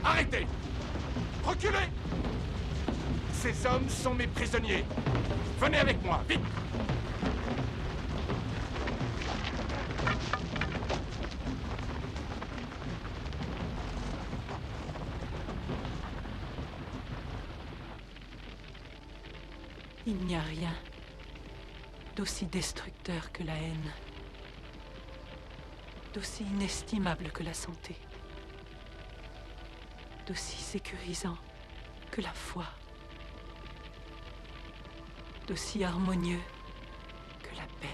Arrêtez! Reculez! Ces hommes sont mes prisonniers. Venez avec moi, vite! Il n'y a rien d'aussi destructeur que la haine, d'aussi inestimable que la santé, d'aussi sécurisant que la foi, d'aussi harmonieux que la paix.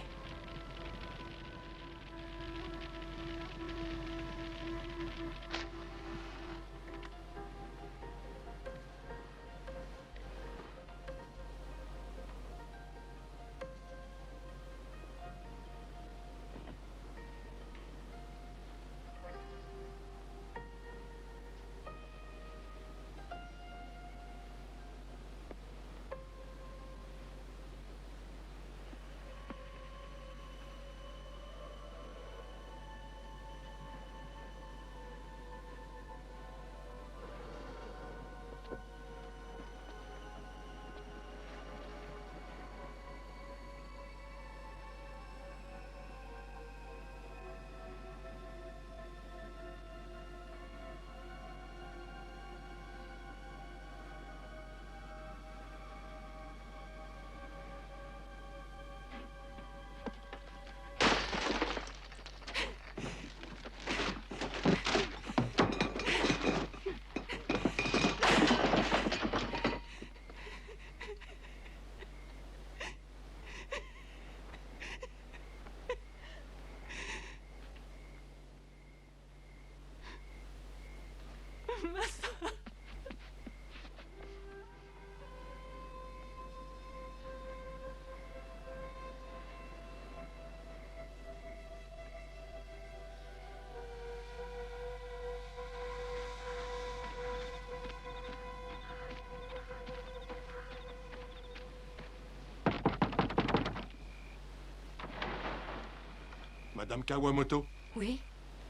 Madame Kawamoto? Oui?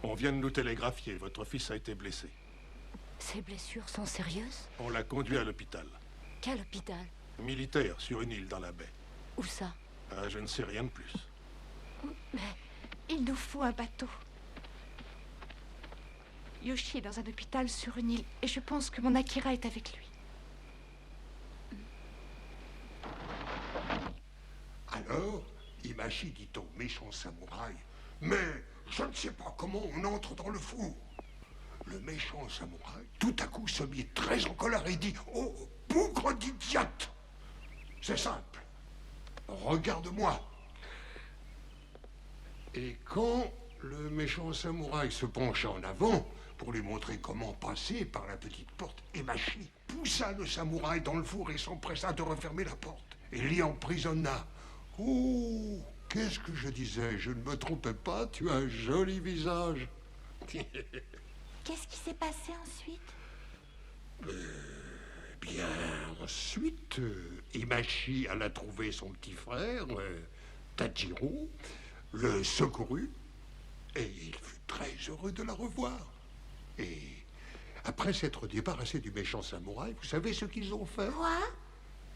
On vient de nous télégraphier. Votre fils a été blessé. Ses blessures sont sérieuses? On l'a conduit à l'hôpital. Quel hôpital? Militaire, sur une île dans la baie. Où ça? Je ne sais rien de plus. Mais il nous faut un bateau. Yoshi est dans un hôpital sur une île et je pense que mon Akira est avec lui. Alors, Imashi dit au méchant samouraï, mais je ne sais pas comment on entre dans le four. Le méchant samouraï, tout à coup, se mit très en colère et dit, oh, bougre d'idiote! C'est simple. Regarde-moi. Et quand le méchant samouraï se pencha en avant pour lui montrer comment passer par la petite porte, Imashi poussa le samouraï dans le four et s'empressa de refermer la porte et l'y emprisonna. Oh, qu'est-ce que je disais? Je ne me trompais pas, tu as un joli visage. Qu'est-ce qui s'est passé ensuite? Bien, ensuite, Imashi alla trouver son petit frère, Tajiro, le secourut, et il fut très heureux de la revoir. Et après s'être débarrassé du méchant samouraï, vous savez ce qu'ils ont fait? Quoi?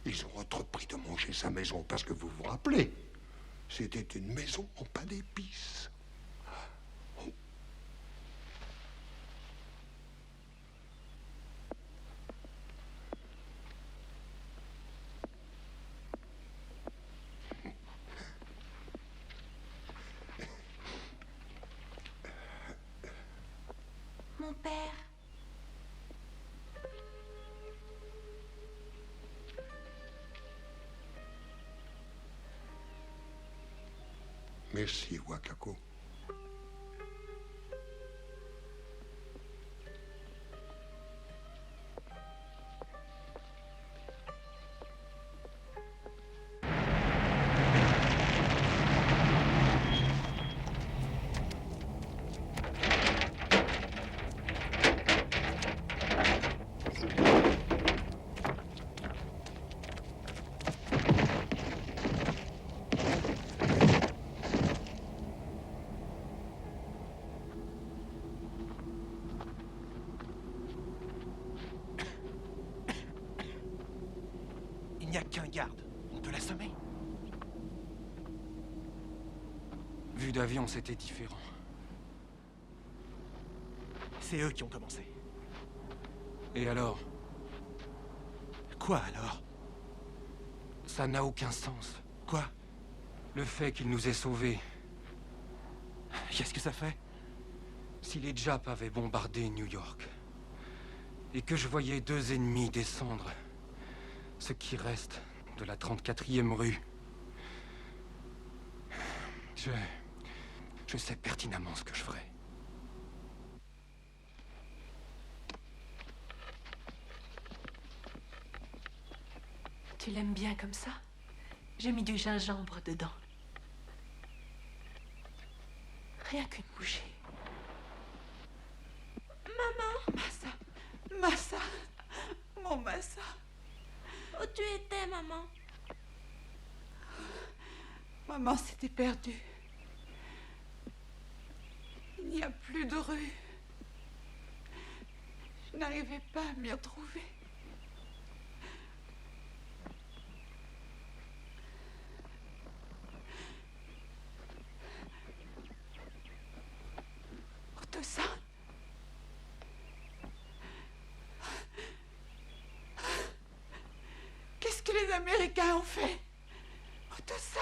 Ils ont entrepris de manger sa maison, parce que vous vous rappelez, c'était une maison en pain d'épices. Mon père. Merci, Wakako. Il n'y a qu'un garde. On peut l'assommer. Vue d'avion, c'était différent. C'est eux qui ont commencé. Et alors? Quoi alors? Ça n'a aucun sens. Quoi? Le fait qu'il nous ait sauvés. Qu'est-ce que ça fait? Si les Japs avaient bombardé New York, et que je voyais 2 ennemis descendre, ce qui reste de la 34e rue, je sais pertinemment ce que je ferais. Tu l'aimes bien comme ça? J'ai mis du gingembre dedans. Rien qu'une bouchée. Maman! Massa, mon Massa. Où tu étais, maman? Maman s'était perdue. Il n'y a plus de rue. Je n'arrivais pas à m'y retrouver. Otosan. Qu'est-ce que les Américains ont fait? Otosan.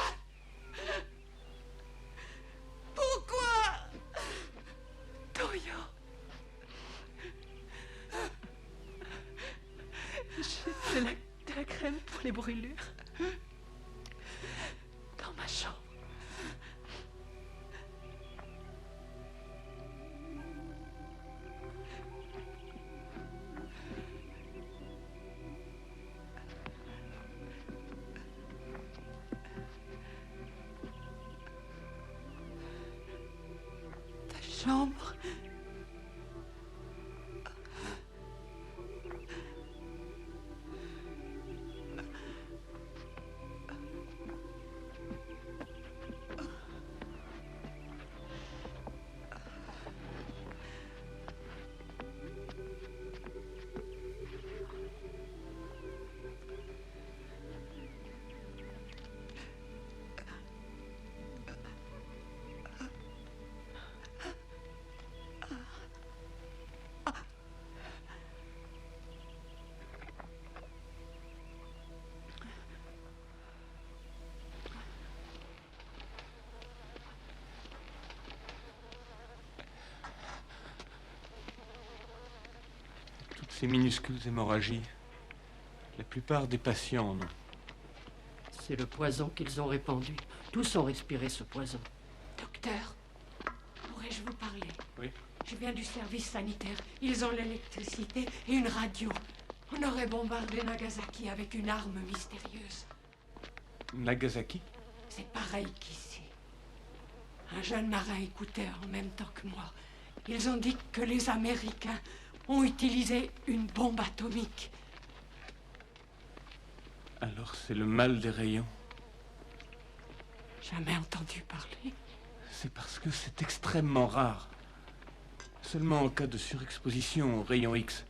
Pourquoi? Toyo. J'ai de la crème pour les brûlures. Dans ma chambre. Chambre. Ces minuscules hémorragies, la plupart des patients en ont. C'est le poison qu'ils ont répandu. Tous ont respiré ce poison. Docteur, pourrais-je vous parler? Oui. Je viens du service sanitaire. Ils ont l'électricité et une radio. On aurait bombardé Nagasaki avec une arme mystérieuse. Nagasaki? C'est pareil qu'ici. Un jeune marin écoutait en même temps que moi. Ils ont dit que les Américains ont utilisé une bombe atomique. Alors c'est le mal des rayons. Jamais entendu parler. C'est parce que c'est extrêmement rare. Seulement en cas de surexposition aux rayons X.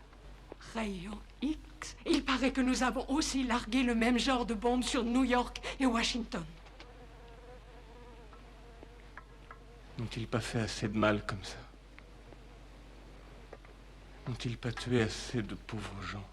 Rayons X? Il paraît que nous avons aussi largué le même genre de bombe sur New York et Washington. N'ont-ils pas fait assez de mal comme ça? N'ont-ils pas tué assez de pauvres gens?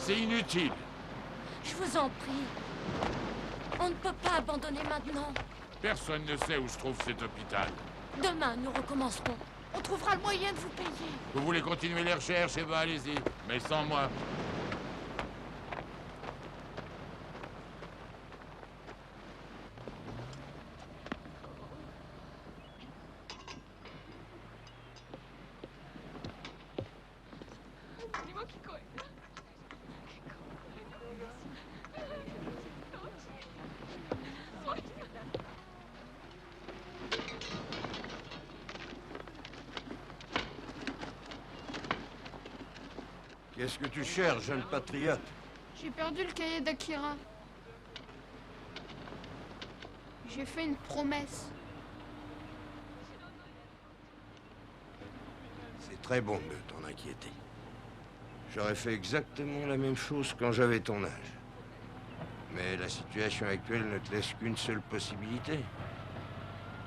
C'est inutile. Je vous en prie. On ne peut pas abandonner maintenant. Personne ne sait où se trouve cet hôpital. Demain, nous recommencerons. On trouvera le moyen de vous payer. Vous voulez continuer les recherches? Eh ben, allez-y. Mais sans moi. Qu'est-ce que tu cherches, jeune patriote? J'ai perdu le cahier d'Akira. J'ai fait une promesse. C'est très bon de t'en inquiéter. J'aurais fait exactement la même chose quand j'avais ton âge. Mais la situation actuelle ne te laisse qu'une seule possibilité.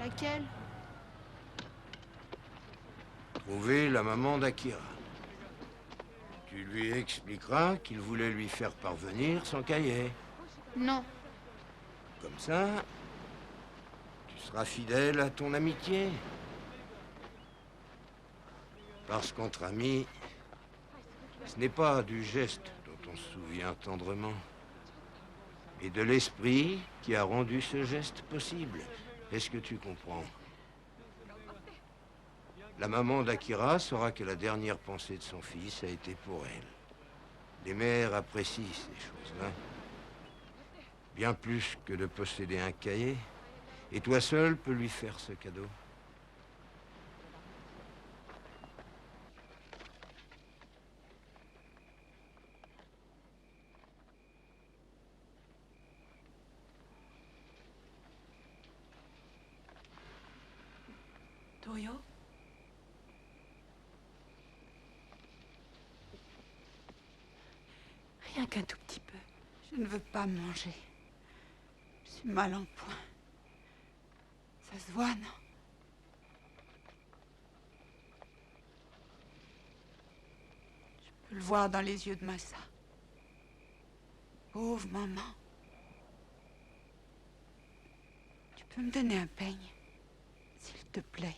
Laquelle? Trouver la maman d'Akira. Tu lui expliqueras qu'il voulait lui faire parvenir son cahier. Non. Comme ça, tu seras fidèle à ton amitié. Parce qu'entre amis, ce n'est pas du geste dont on se souvient tendrement, mais de l'esprit qui a rendu ce geste possible. Est-ce que tu comprends? La maman d'Akira saura que la dernière pensée de son fils a été pour elle. Les mères apprécient ces choses-là. Bien plus que de posséder un cahier. Et toi seul peux lui faire ce cadeau. Toyo? Rien qu'un tout petit peu. Je ne veux pas manger. Je suis mal en point. Ça se voit, non? Je peux le voir dans les yeux de Massa. Pauvre maman. Tu peux me donner un peigne, s'il te plaît?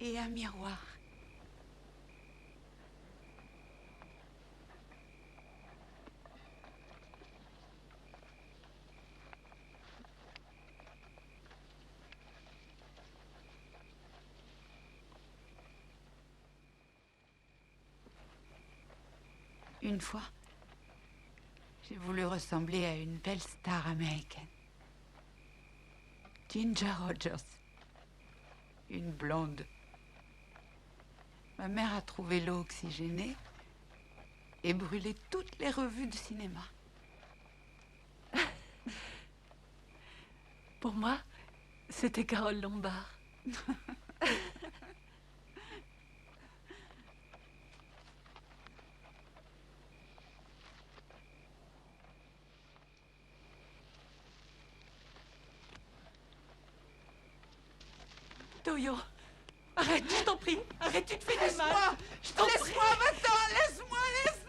Et un miroir. Une fois, j'ai voulu ressembler à une belle star américaine. Ginger Rogers. Une blonde. Ma mère a trouvé l'eau oxygénée et brûlé toutes les revues de cinéma. Pour moi, c'était Carole Lombard. Toyo, arrête, je t'en prie. Arrête, tu te fais du mal. Laisse-moi, va-t'en, laisse-moi, laisse-moi.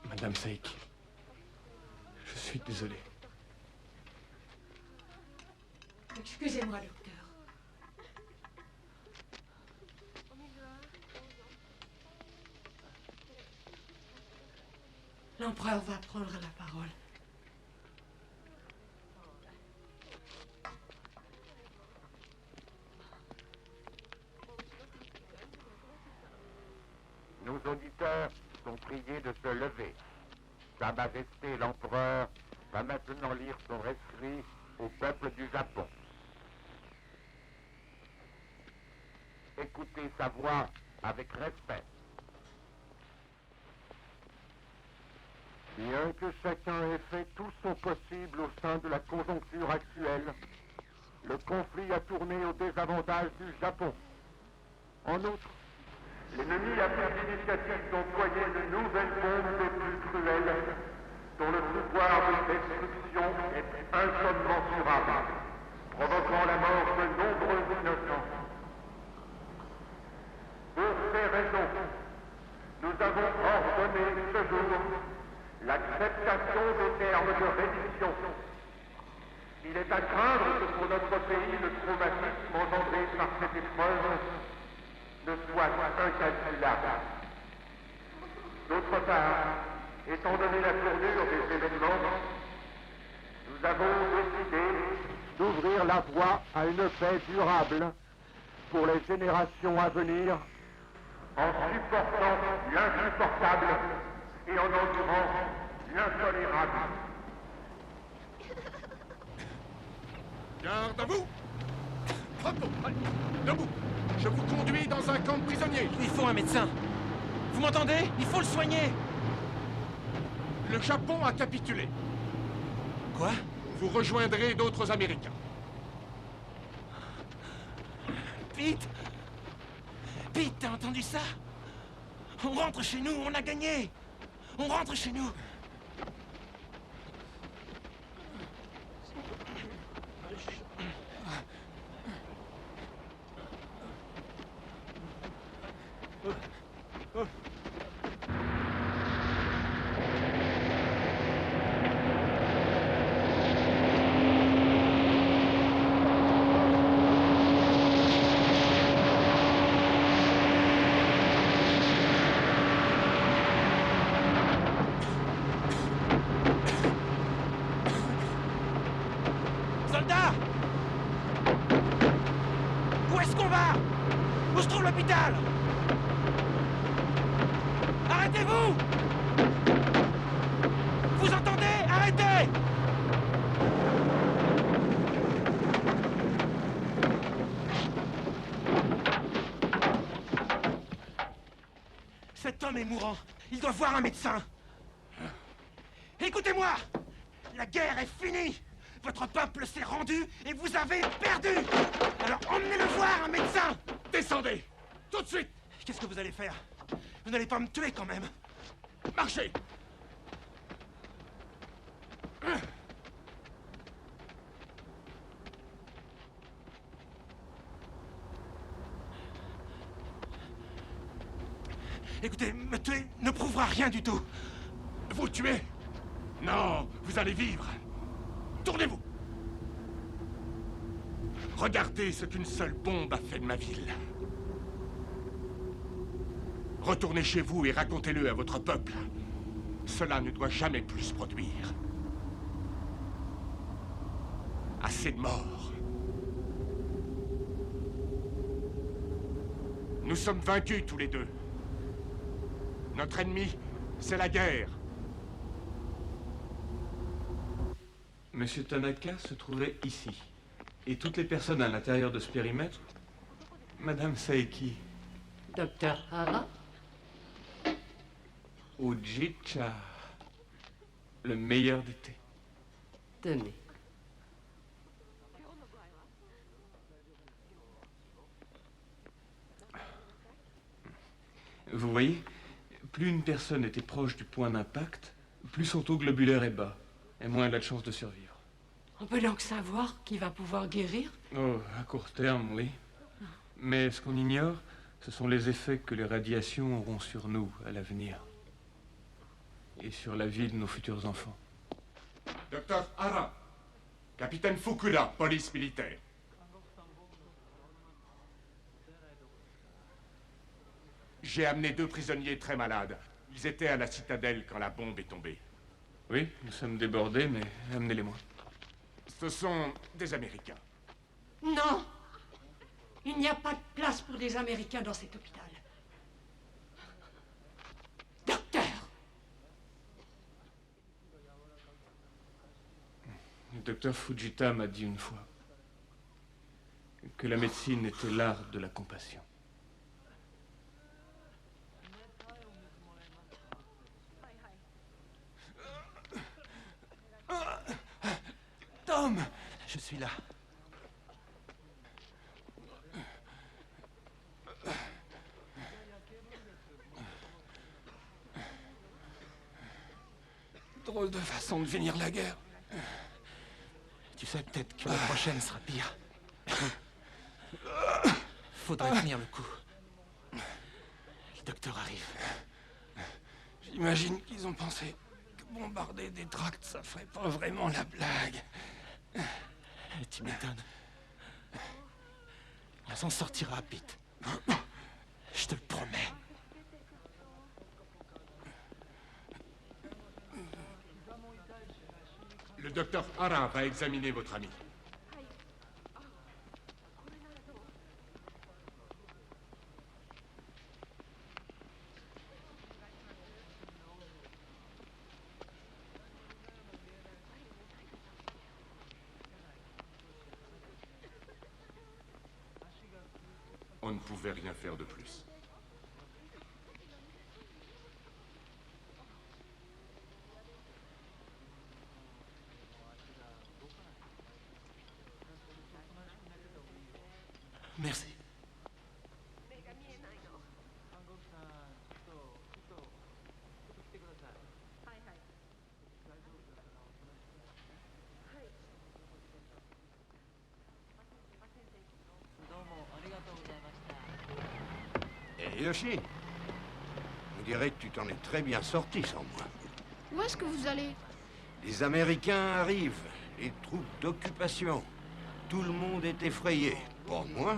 Madame Saïki, je suis désolé. Excusez-moi, docteur. L'empereur va prendre la parole. Nos auditeurs sont priés de se lever. Sa Majesté l'Empereur va maintenant lire son rescrit au peuple du Japon. Écoutez sa voix avec respect. Bien que chacun ait fait tout son possible au sein de la conjoncture actuelle, le conflit a tourné au désavantage du Japon. En outre, l'ennemi a pris l'initiative d'employer de nouvelles bombes les plus cruelles, dont le pouvoir de destruction est incommensurable, provoquant la mort de nombreux innocents. Pour ces raisons, nous avons ordonné ce jour l'acceptation des termes de reddition. Il est à craindre que pour notre pays le traumatisme engendré par cette épreuve ne soit incalculable. D'autre part, étant donné la tournure des événements, nous avons décidé d'ouvrir la voie à une paix durable pour les générations à venir, en supportant l'insupportable et en endurant l'intolérable. Garde à vous! Repos! Debout! Je vous conduis dans un camp de prisonniers. Il faut un médecin. Vous m'entendez? Il faut le soigner. Le Japon a capitulé. Quoi? Vous rejoindrez d'autres Américains. Pete! Pete, t'as entendu ça? On rentre chez nous, on a gagné! On rentre chez nous! Soldats! Où est-ce qu'on va? Où se trouve l'hôpital? Arrêtez-vous! Vous entendez? Arrêtez! Cet homme est mourant. Il doit voir un médecin. Écoutez-moi! La guerre est finie! Votre peuple s'est rendu et vous avez perdu! Alors emmenez-le voir, un médecin! Descendez! Tout de suite! Qu'est-ce que vous allez faire? Vous n'allez pas me tuer quand même! Marchez! Écoutez, me tuer ne prouvera rien du tout. Vous tuez? Non, vous allez vivre. Tournez-vous! Regardez ce qu'une seule bombe a fait de ma ville. Retournez chez vous et racontez-le à votre peuple. Cela ne doit jamais plus se produire. Assez de morts. Nous sommes vaincus tous les deux. Notre ennemi, c'est la guerre. Monsieur Tanaka se trouvait ici. Et toutes les personnes à l'intérieur de ce périmètre, Madame Saeki. Docteur Hara? Ujicha. Le meilleur des thés. Tenez. Vous voyez, plus une personne était proche du point d'impact, plus son taux globulaire est bas, et moins elle a de chances de survivre. On peut donc savoir qui va pouvoir guérir? Oh, à court terme, oui. Mais ce qu'on ignore, ce sont les effets que les radiations auront sur nous à l'avenir. Et sur la vie de nos futurs enfants. Docteur Hara, capitaine Fukuda, police militaire. J'ai amené 2 prisonniers très malades. Ils étaient à la citadelle quand la bombe est tombée. Oui, nous sommes débordés, mais amenez-les-moi. Ce sont des Américains. Non! Il n'y a pas de place pour des Américains dans cet hôpital. Docteur! Le docteur Fujita m'a dit une fois que la médecine était l'art de la compassion. Tom! Je suis là. Drôle de façon de finir la guerre. Tu sais peut-être que la prochaine sera pire. Faudrait tenir le coup. Le docteur arrive. J'imagine qu'ils ont pensé que bombarder des tracts, ça ferait pas vraiment la blague. Tu m'étonnes. On s'en sortira, Pete. Je te le promets. Le docteur Hara va examiner votre ami. On ne pouvait rien faire de plus. Merci. Et Yoshi, on dirait que tu t'en es très bien sorti sans moi. Où est-ce que vous allez? Les Américains arrivent, les troupes d'occupation. Tout le monde est effrayé. Pas moi.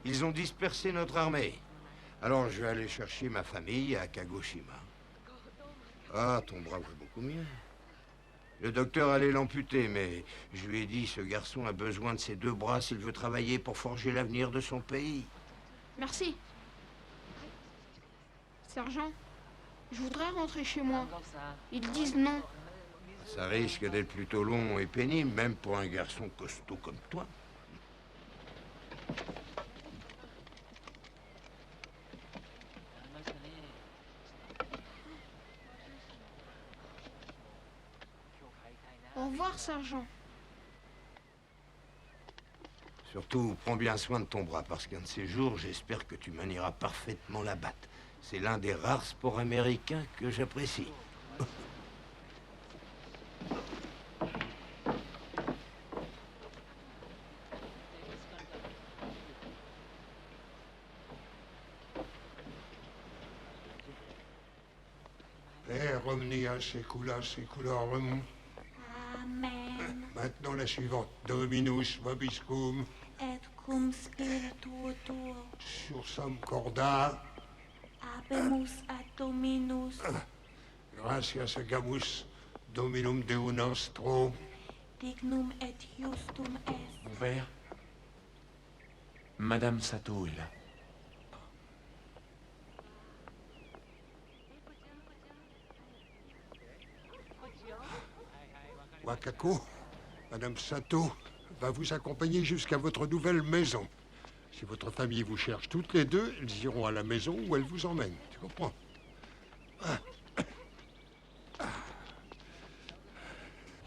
Ils ont dispersé notre armée. Alors je vais aller chercher ma famille à Kagoshima. Ah, ton bras va beaucoup mieux. Le docteur allait l'amputer, mais je lui ai dit, ce garçon a besoin de ses 2 bras s'il veut travailler pour forger l'avenir de son pays. Merci. Sergent, je voudrais rentrer chez moi. Ils disent non. Ça risque d'être plutôt long et pénible, même pour un garçon costaud comme toi. Au revoir, sergent. Surtout, prends bien soin de ton bras, parce qu'un de ces jours, j'espère que tu manieras parfaitement la batte. C'est l'un des rares sports américains que j'apprécie. Per omnia secula seculorum. Amen. Maintenant la suivante. Dominus vobiscum. Et cum spiritu tuo. Sursum corda. Habemus ad Dominus. Gratias agamus. Dominum Deo nostro. Dignum et justum est. Mon père, Madame Sato est là. Wakako, Madame Sato va vous accompagner jusqu'à votre nouvelle maison. Si votre famille vous cherche toutes les deux, elles iront à la maison où elle vous emmène. Tu comprends?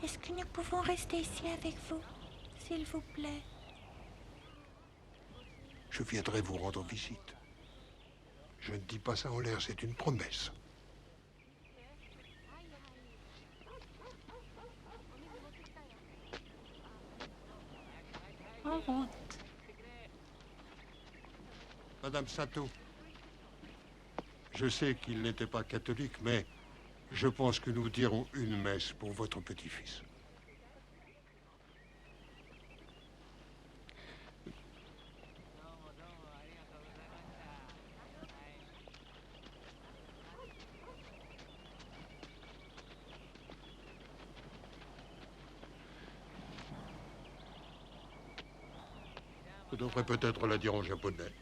Est-ce que nous pouvons rester ici avec vous, s'il vous plaît? Je viendrai vous rendre visite. Je ne dis pas ça en l'air, c'est une promesse. En route. Madame Sato, je sais qu'il n'était pas catholique, mais je pense que nous dirons une messe pour votre petit-fils. Je devrais peut-être la dire en japonais.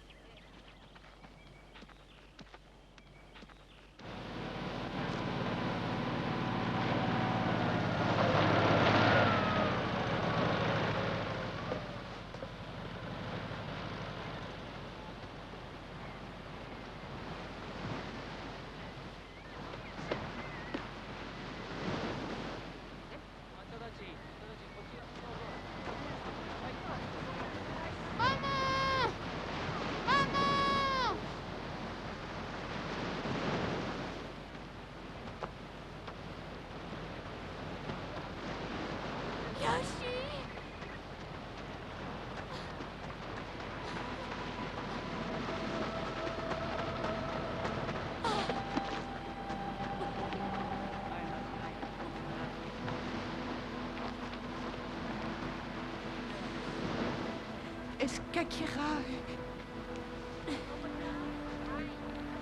Est-ce qu'Akira...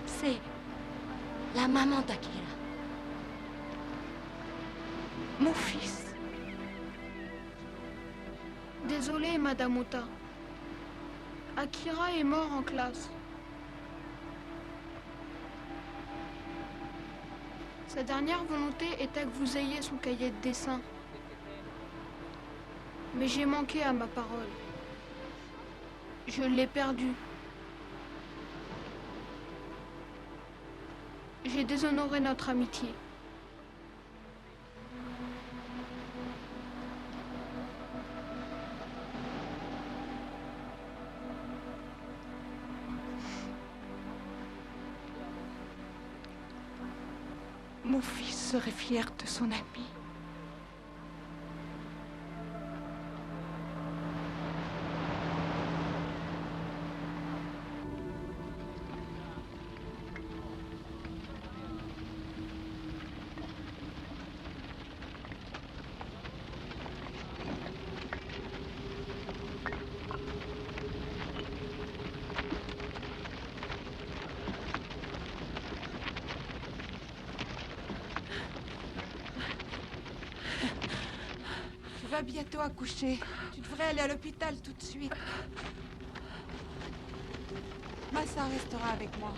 C'est la maman d'Akira. Mon fils. Désolée, Madame Ota. Akira est mort en classe. Sa dernière volonté était que vous ayez son cahier de dessin. Mais j'ai manqué à ma parole. Je l'ai perdu. J'ai déshonoré notre amitié. Mon fils serait fier de son ami. vas bientôt accoucher. Tu devrais aller à l'hôpital tout de suite. Massa restera avec moi.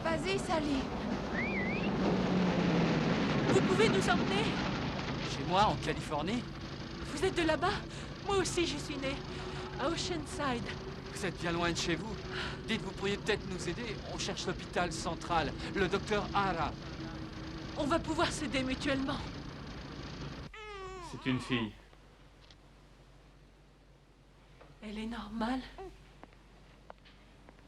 Vas-y, Sally. Vous pouvez nous emmener? Chez moi, en Californie? Vous êtes de là-bas? Moi aussi, j'y suis née. À Oceanside. Vous êtes bien loin de chez vous. Dites, vous pourriez peut-être nous aider. On cherche l'hôpital central, le docteur Hara. On va pouvoir s'aider mutuellement. C'est une fille. Elle est normale?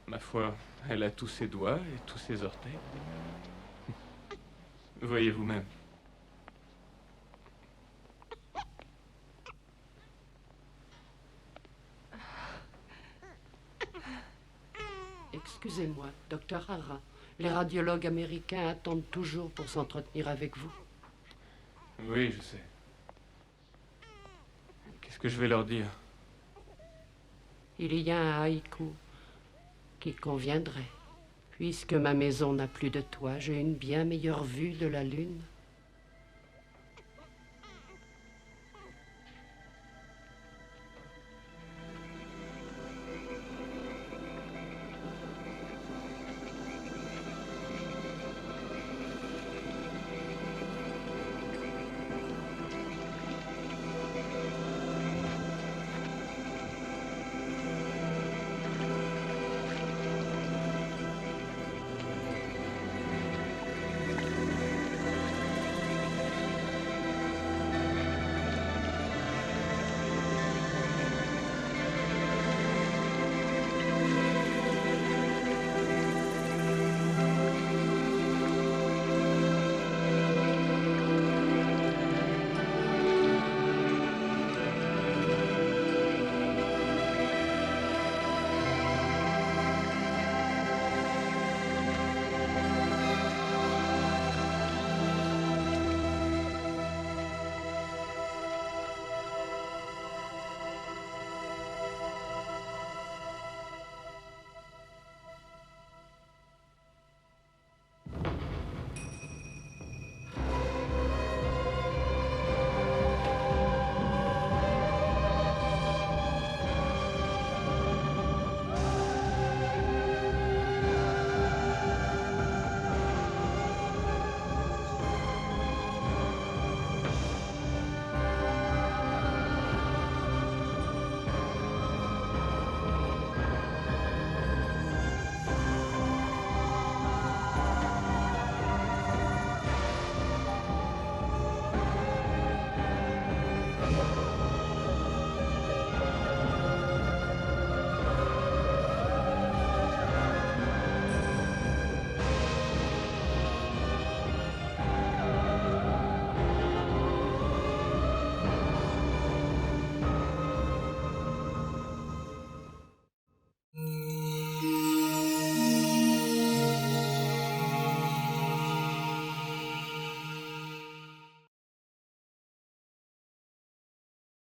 Ma foi, elle a tous ses doigts et tous ses orteils. Voyez vous-même. Excusez-moi, docteur Hara. Les radiologues américains attendent toujours pour s'entretenir avec vous. Oui, je sais. Qu'est-ce que je vais leur dire? Il y a un haïku qui conviendrait. Puisque ma maison n'a plus de toit, j'ai une bien meilleure vue de la lune.